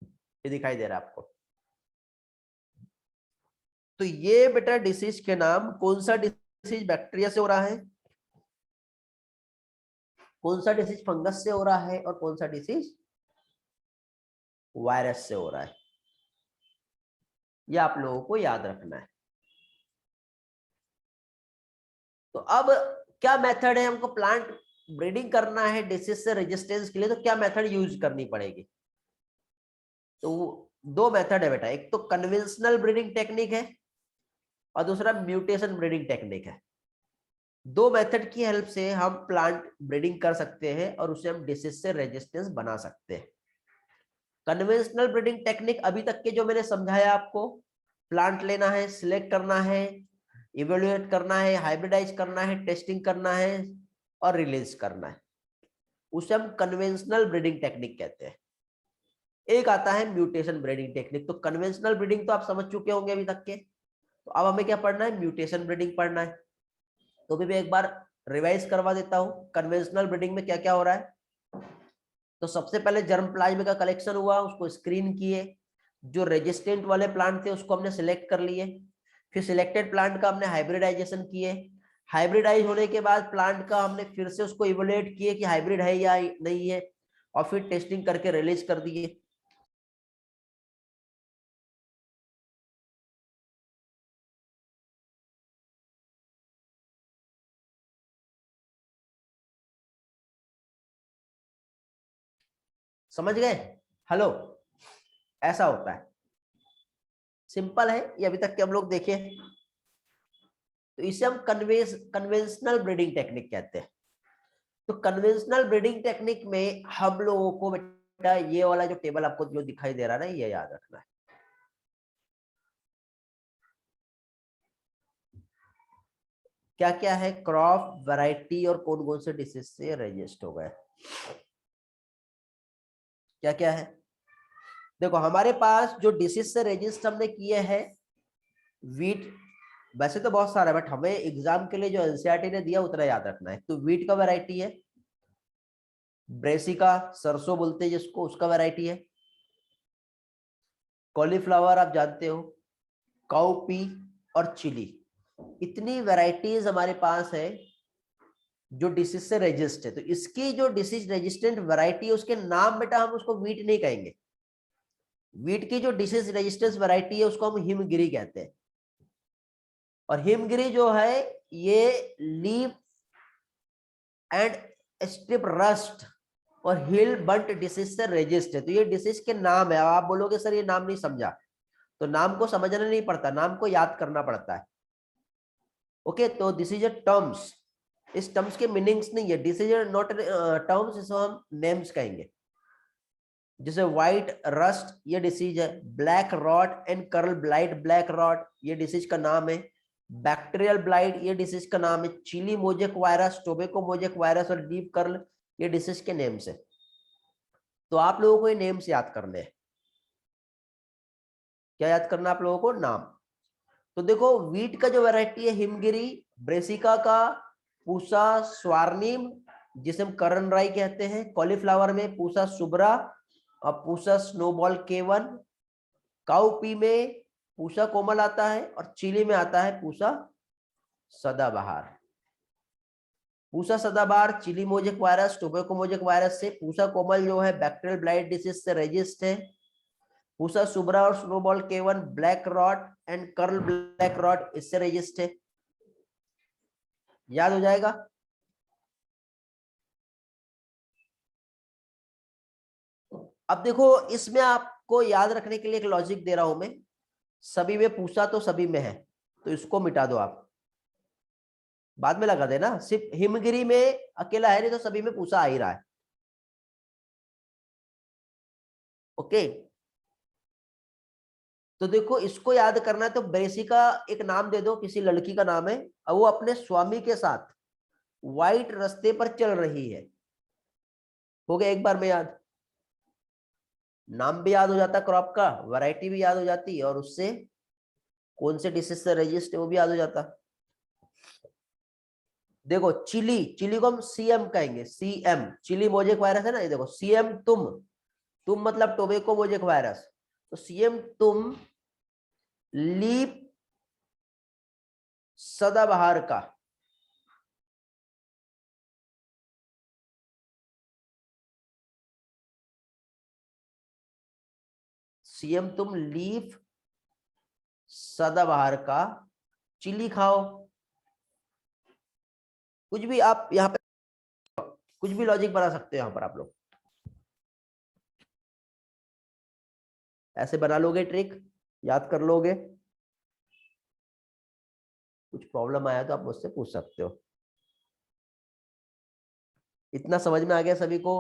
ये दिखाई दे रहा है आपको। तो ये बेटा डिसीज के नाम, कौन सा डिसीज बैक्टीरिया से हो रहा है, कौन सा डिसीज फंगस से हो रहा है, और कौन सा डिसीज वायरस से हो रहा है, ये आप लोगों को याद रखना है। तो अब क्या मेथड है, हमको प्लांट ब्रीडिंग करना है डिसीज से रेजिस्टेंस के लिए, तो क्या मेथड यूज करनी पड़ेगी। तो दो मेथड है बेटा, एक तो कन्वेंशनल ब्रीडिंग टेक्निक है और दूसरा म्यूटेशन ब्रीडिंग टेक्निक है। दो मेथड की हेल्प से हम प्लांट ब्रीडिंग कर सकते हैं और उसे हम डिसीज से रेजिस्टेंस बना सकते हैं। कन्वेंशनल ब्रीडिंग टेक्निक अभी तक के जो मैंने समझाया आपको, प्लांट लेना है, सिलेक्ट करना है, इवेल्युएट करना है, हाइब्रिडाइज करना है, टेस्टिंग करना है और रिलीज करना है, उसे हम कन्वेंशनल ब्रीडिंग टेक्निक कहते हैं। एक आता है म्यूटेशन ब्रीडिंग टेक्निक। तो कन्वेंशनल ब्रीडिंग तो आप समझ चुके होंगे अभी तक के, तो अब हमें क्या पढ़ना है, म्यूटेशन ब्रीडिंग पढ़ना है। तो भी मैं एक बार रिवाइज करवा देता हूं, कन्वेंशनल ब्रीडिंग में क्या क्या हो रहा है। तो सबसे पहले जर्म प्लाज्म का कलेक्शन हुआ, उसको स्क्रीन किए, जो रेजिस्टेंट वाले प्लांट थे उसको हमने सिलेक्ट कर लिए, फिर सिलेक्टेड प्लांट का हमने हाइब्रिडाइजेशन किए, हाइब्रिडाइज होने के बाद प्लांट का हमने फिर से उसको इवोल्यूट किए कि हाइब्रिड है या नहीं है, और फिर टेस्टिंग करके रिलीज कर दिए। समझ गए, हेलो, ऐसा होता है, सिंपल है ये, अभी तक के हम लोग देखे। तो इसे हम कन्वेंशनल ब्रीडिंग टेक्निक कहते हैं। तो कन्वेंशनल ब्रीडिंग टेक्निक में हम लोगों को बेटा ये वाला जो टेबल आपको जो दिखाई दे रहा है ना, ये याद रखना है। क्या क्या है, क्रॉप, वैरायटी और कौन कौन से डिसीज से रजिस्ट हो गए, क्या क्या है। देखो हमारे पास जो डिसीज से रजिस्ट हमने किए हैं, वीट, वैसे तो बहुत सारा है बट हमें एग्जाम के लिए जो एनसीईआरटी ने दिया उतना याद रखना है। तो वीट का वैरायटी है, ब्रेसिका सरसों बोलते हैं जिसको, उसका वैरायटी है, कॉलीफ्लावर आप जानते हो, काउपी और चिली, इतनी वैरायटीज हमारे पास है जो डिसीज से रेजिस्ट है। तो इसकी जो डिसीज रेजिस्टेंट वैरायटी है उसके नाम बेटा हम उसको वीट नहीं कहेंगे, वीट की जो डिसीज रेजिस्टेंस वैरायटी है उसको हम हिमगिरी कहते हैं। और हिमगिरी जो है ये लीफ एंड स्ट्रिप रस्ट और हिल बंट डिसीज से रेजिस्ट है। तो ये डिसीज के नाम है। अब आप बोलोगे सर ये नाम नहीं समझा, तो नाम को समझना नहीं पड़ता, नाम को याद करना पड़ता है। ओके, तो दिस इज अ टर्म्स, इस टर्म्स के मीनिंग्स नहीं है, दिस इज नॉट टर्म्स, इसको हम नेम्स कहेंगे। जैसे व्हाइट रस्ट ये डिसीज है, black rot and curl blight black rot ये डिसीज का नाम है, बैक्टीरियल ब्लाइट ये डिसीज का नाम है, chilli mosaic virus, tobacco mosaic virus और डीप कर्ल ये डिसीज के नेम्स है। तो आप लोगों को ये नेम्स याद करने हैं। क्या याद करना आप लोगों को, नाम। तो देखो वीट का जो वैरायटी है हिमगिरी, ब्रेसिका का पूसा स्वार्निम जिसे हम करण राई कहते हैं, कॉलीफ्लावर में पूसा सुब्रा और पूसा स्नोबॉल केवन, काउपी में पूसा कोमल आता है और चिली में आता है Pusa Sadabahar. Pusa Sadabahar chilli mosaic virus, tobacco mosaic virus से, पूसा कोमल जो है बैक्टीरियल ब्लाइट डिसीज से रेजिस्ट है, पूसा सुब्रा और snowball K one black rot and curl black rot इससे रेजिस्ट है। याद हो जाएगा। अब देखो इसमें आपको याद रखने के लिए एक लॉजिक दे रहा हूं मैं, सभी में पूसा तो सभी में है, तो इसको मिटा दो आप, बाद में लगा देना, सिर्फ हिमगिरी में अकेला है, नहीं तो सभी में पूसा आ ही रहा है। ओके, तो देखो इसको याद करना है, तो ब्रेसिका एक नाम दे दो, किसी लड़की का नाम है और वो अपने स्वामी के साथ व्हाइट रास्ते पर चल रही है, हो गया एक बार में याद, नाम भी याद हो जाता क्रॉप का, वैरायटी भी याद हो जाती और उससे कौन से डिसीज से रजिस्ट है वो भी याद हो जाता। देखो चिली, चिली को हम सीएम कहेंगे, सीएम, चिली मोजेक वायरस है ना, ये देखो सीएम तुम मतलब टोबैको मोजेक वायरस, तो सीएम तुम लीप सदाबहार का, सीएम तुम लीफ सदाबहार का चिली खाओ। कुछ भी आप यहाँ पे कुछ भी लॉजिक बना सकते हो यहाँ पर आप लोग, ऐसे बना लोगे ट्रिक, याद कर लोगे। कुछ प्रॉब्लम आया तो आप मुझसे पूछ सकते हो। इतना समझ में आ गया सभी को?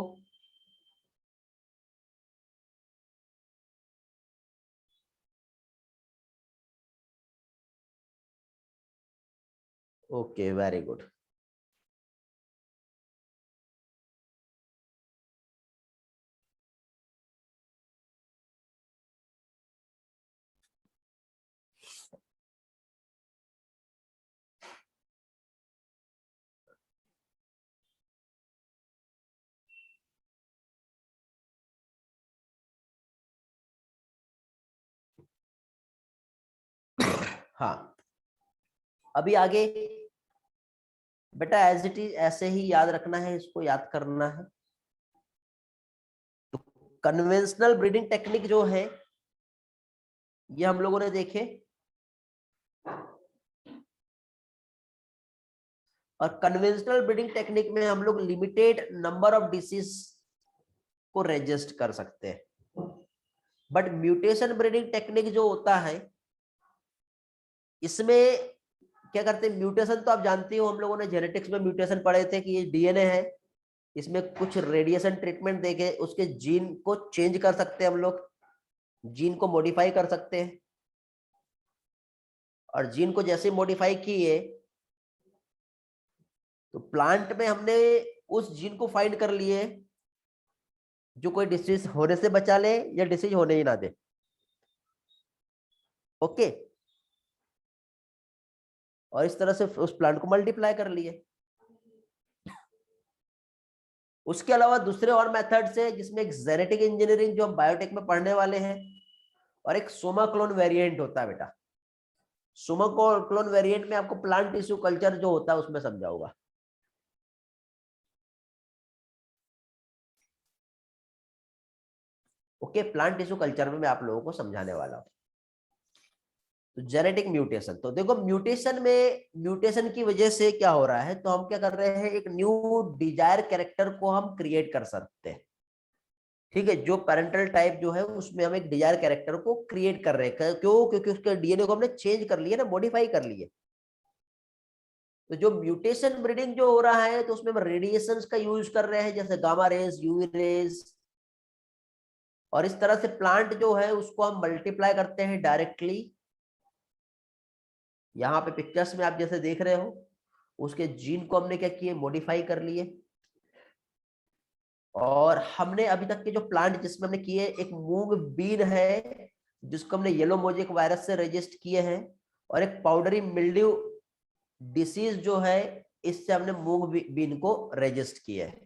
Okay, very good. हाँ, अभी आगे बेटा एज इट इज ऐसे ही याद रखना है, इसको याद करना है। तो कन्वेंशनल ब्रीडिंग टेक्निक जो है ये हम लोगों ने देखे, और कन्वेंशनल ब्रीडिंग टेक्निक में हम लोग लिमिटेड नंबर ऑफ डिसीज को रेजिस्ट कर सकते हैं। बट म्यूटेशन ब्रीडिंग टेक्निक जो होता है, इसमें क्या करते हैं, म्यूटेशन तो आप जानते हो, हम लोगों ने जेनेटिक्स में म्यूटेशन पढ़े थे कि ये डीएनए है, इसमें कुछ रेडिएशन ट्रीटमेंट देके उसके जीन को चेंज कर सकते हैं हम लोग, जीन को मॉडिफाई कर सकते हैं। और जीन को जैसे मॉडिफाई किए तो प्लांट में हमने उस जीन को फाइंड कर लिए जो कोई डिसीज होने से बचा ले या डिसीज होने ही ना दे। ओके, और इस तरह से उस प्लांट को मल्टीप्लाई कर लिए। उसके अलावा दूसरे और मेथड्स है जिसमें एक जेनेटिक इंजीनियरिंग जो हम बायोटेक में पढ़ने वाले हैं, और एक सोमा क्लोन वेरिएंट होता है बेटा। सोमा क्लोन वेरिएंट में आपको प्लांट टिश्यू कल्चर जो होता है उसमें समझाऊंगा। ओके, प्लांट टिश्यू कल्चर में मैं आप लोगों को समझाने वाला हूं। तो जेनेटिक म्यूटेशन, तो देखो म्यूटेशन में, म्यूटेशन की वजह से क्या हो रहा है, तो हम क्या कर रहे हैं, एक न्यू डिजायर कैरेक्टर को हम क्रिएट कर सकते हैं। ठीक है, जो पेरेंटल टाइप जो है उसमें हम एक डिजायर कैरेक्टर को क्रिएट कर रहे हैं। क्यों? क्योंकि उसके डीएनए को हमने चेंज कर लिया ना, मॉडिफाई कर लिए। तो जो म्यूटेशन ब्रीडिंग जो हो रहा है, तो उसमें हम रेडिएशन का यूज कर रहे हैं, जैसे गामा रेज, यूवी रेज, और इस तरह से प्लांट जो है उसको हम मल्टीप्लाई करते हैं डायरेक्टली। यहाँ पे पिक्चर्स में आप जैसे देख रहे हो, उसके जीन को हमने क्या किए, मॉडिफाई कर लिए। और हमने अभी तक के जो प्लांट जिसमें हमने किए, एक मूंग बीन है जिसको हमने येलो मोजेक वायरस से रजिस्ट किए हैं, और एक पाउडरी मिल्ड्यू डिसीज जो है, इससे हमने मूंग बीन को रजिस्ट किया है।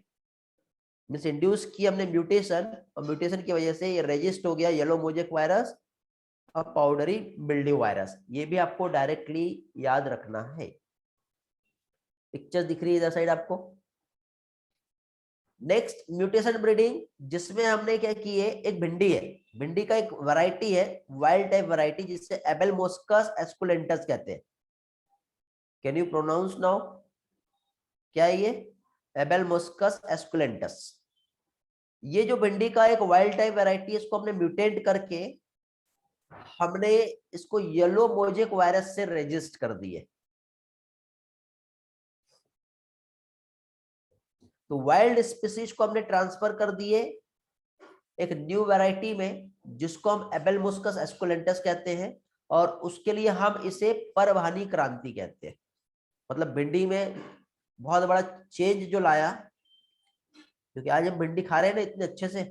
मीन्स इंड्यूस की हमने म्यूटेशन, और म्यूटेशन की वजह से ये रजिस्ट हो गया येलो मोजेक वायरस और पाउडरी मिल्ड्यू वायरस। ये भी आपको डायरेक्टली याद रखना है। पिक्चर दिख रही है इधर साइड आपको। नेक्स्ट म्यूटेशन ब्रीडिंग, जिसमें हमने क्या की है, एक भिंडी है, भिंडी का एक वैरायटी है, वाइल्ड टाइप वैरायटी, जिससे एबेलमोस्कस एस्कुलेंटस कहते हैं। Can you pronounce now? क्या है ये? एबेलमोस्कस एस्कुलेंटस। ये जो भिंडी का एक वाइल्ड टाइप वैरायटी है, इसको हमने म्यूटेट करके हमने इसको येलो मोजेक वायरस से रजिस्ट कर दिए। तो वाइल्ड स्पीसीज को हमने ट्रांसफर कर दिए एक न्यू वैरायटी में, जिसको हम एबेलमोस्कस एस्कुलेंटस कहते हैं, और उसके लिए हम इसे परवहनी क्रांति कहते हैं। मतलब भिंडी में बहुत बड़ा चेंज जो लाया, क्योंकि आज हम भिंडी खा रहे हैं ना इतने अच्छे से,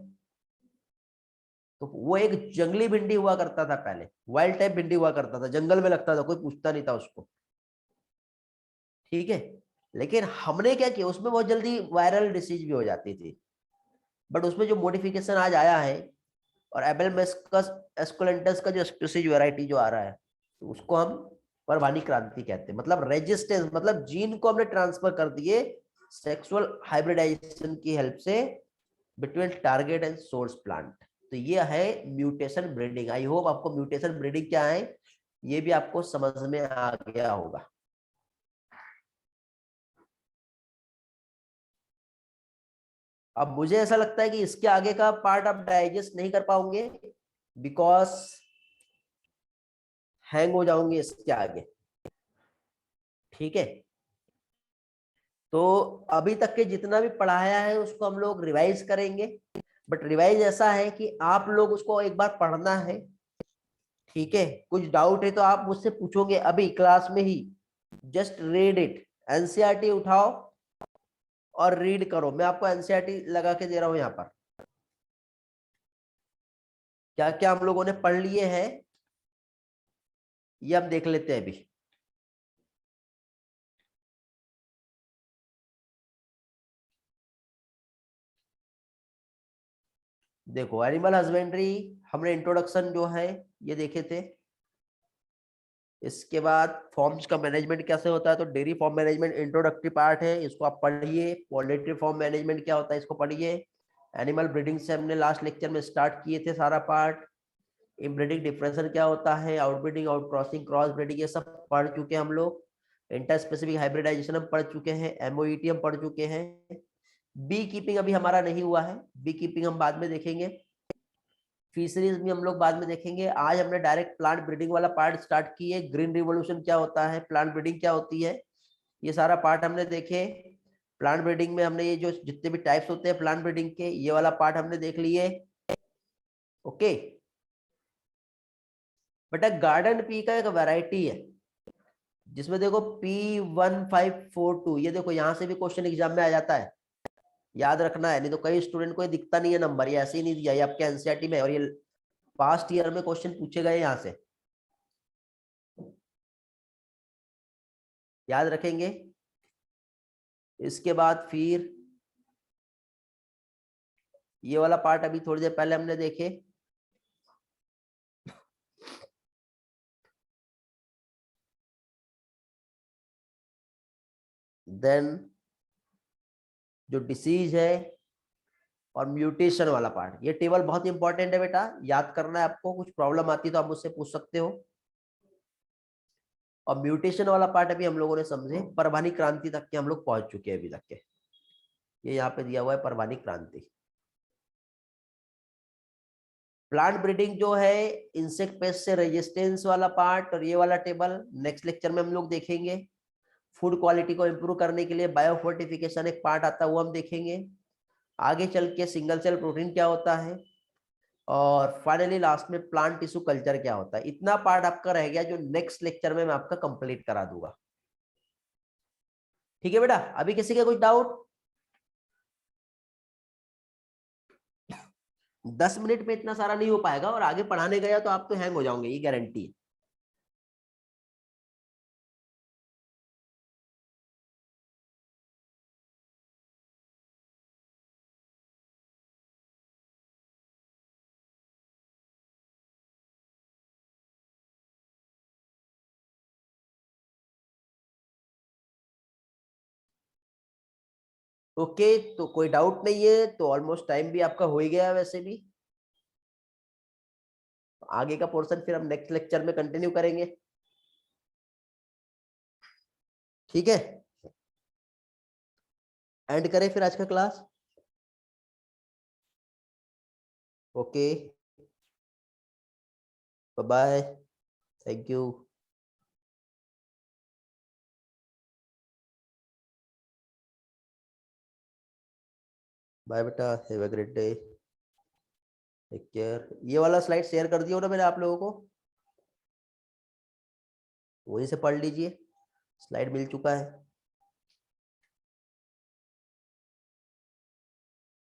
तो वो एक जंगली भिंडी हुआ करता था पहले, वाइल्ड टाइप भिंडी हुआ करता था, जंगल में लगता था, कोई पूछता नहीं था उसको। ठीक है, लेकिन हमने क्या किया, उसमें बहुत जल्दी वायरल डिसीज भी हो जाती थी, बट उसमें जो मॉडिफिकेशन आज आया है और एबेलमेस्कस एस्कुलेंटस का जो स्पीसीज वैरायटी जो आ रहा है, तो उसको हम परवानी क्रांति कहते हैं। मतलब रेजिस्टेंस, मतलब जीन को हमने ट्रांसफर कर दिए सेक्सुअल हाइब्रिडाइजेशन की हेल्प से between target and source plant. तो ये है म्यूटेशन ब्रीडिंग। आई होप आपको म्यूटेशन ब्रीडिंग क्या है ये भी आपको समझ में आ गया होगा। अब मुझे ऐसा लगता है कि इसके आगे का पार्ट आप डाइजेस्ट नहीं कर पाओगे, बिकॉज हैंग हो जाओगे इसके आगे। ठीक है, तो अभी तक के जितना भी पढ़ाया है उसको हम लोग रिवाइज करेंगे, बट रिवाइज ऐसा है कि आप लोग उसको एक बार पढ़ना है। ठीक है, कुछ डाउट है तो आप मुझसे पूछोगे अभी क्लास में ही। जस्ट रीड इट, एनसीईआरटी उठाओ और रीड करो। मैं आपको एनसीईआरटी लगा के दे रहा हूं यहाँ पर, क्या क्या हम लोगों ने पढ़ लिए हैं ये हम देख लेते हैं अभी। देखो, एनिमल हस्बेंड्री हमने इंट्रोडक्शन जो है ये देखे थे। इसके बाद फॉर्म्स का मैनेजमेंट कैसे होता है, तो dairy farm management introductory part है, इसको आप पढ़िए। पोल्ट्री फॉर्म मैनेजमेंट क्या होता है इसको पढ़िए। एनिमल ब्रीडिंग से हमने लास्ट लेक्चर में स्टार्ट किए थे सारा पार्ट। इनब्रीडिंग डिफरेंशियल क्या होता है, outbreeding, out crossing, cross breeding, ये सब पढ़ चुके हैं हम लोग। इंटर स्पेसिफिक हाइब्रिडाइजेशन हम पढ़ चुके हैं, एमओईटी हम पढ़ चुके हैं। बी कीपिंग अभी हमारा नहीं हुआ है, बी कीपिंग हम बाद में देखेंगे। फिशरीज भी हम लोग बाद में देखेंगे। आज हमने डायरेक्ट प्लांट ब्रीडिंग वाला पार्ट स्टार्ट किए। ग्रीन रिवोल्यूशन क्या होता है, प्लांट ब्रीडिंग क्या होती है, ये सारा पार्ट हमने देखे। प्लांट ब्रीडिंग में हमने ये जो जितने भी टाइप्स होते हैं प्लांट ब्रीडिंग के, ये वाला पार्ट हमने देख लिए। ओके, बेटा गार्डन पी का एक वैरायटी है जिसमें देखो P1542, ये देखो यहाँ से भी क्वेश्चन एग्जाम में आ जाता है, याद रखना है, नहीं तो कई स्टूडेंट को ये दिखता नहीं है नंबर, ये ऐसे ही नहीं दिया, ये आपके एनसीईआरटी में, और ये पास्ट ईयर में क्वेश्चन पूछे गए यहाँ से, याद रखेंगे। इसके बाद फिर ये वाला पार्ट अभी थोड़ी देर पहले हमने देखे। देन जो डिसीज है और म्यूटेशन वाला पार्ट, ये टेबल बहुत इंपॉर्टेंट है बेटा, याद करना है आपको। कुछ प्रॉब्लम आती है तो आप मुझसे पूछ सकते हो। और म्यूटेशन वाला पार्ट अभी हम लोगों ने समझे, परवानी क्रांति तक के हम लोग पहुंच चुके हैं अभी तक के। ये यहाँ पे दिया हुआ है परवानी क्रांति। प्लांट ब्रीडिंग जो है इंसेक्ट पेस्ट से रेजिस्टेंस वाला पार्ट, और ये वाला टेबल नेक्स्ट लेक्चर में हम लोग देखेंगे। फूड क्वालिटी को इंप्रूव करने के लिए बायोफोर्टिफिकेशन एक पार्ट आता है, वो हम देखेंगे। आगे चल के सिंगल सेल प्रोटीन क्या होता है, और फाइनली लास्ट में प्लांट टिश्यू कल्चर क्या होता है। इतना पार्ट आपका रह गया जो नेक्स्ट लेक्चर में मैं आपका कंप्लीट करा दूंगा। ठीक है बेटा, अभी किसी का कुछ डाउट? 10 मिनट में इतना सारा नहीं हो पाएगा, और आगे पढ़ाने गया तो आप तो हैंग हो जाओगे, ये गारंटी है। ओके, तो कोई डाउट नहीं है, तो ऑलमोस्ट टाइम भी आपका हो ही गया वैसे भी। आगे का पोर्शन फिर हम नेक्स्ट लेक्चर में कंटिन्यू करेंगे। ठीक है, एंड करें फिर आज का class. Okay, bye, thank you. Bye बेटा, have a great day, take care. ये वाला स्लाइड शेयर कर दिया ना मैंने आप लोगों को, वहीं से पढ़ लीजिए, स्लाइड मिल चुका है।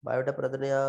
बाय बेटा प्रदन्या।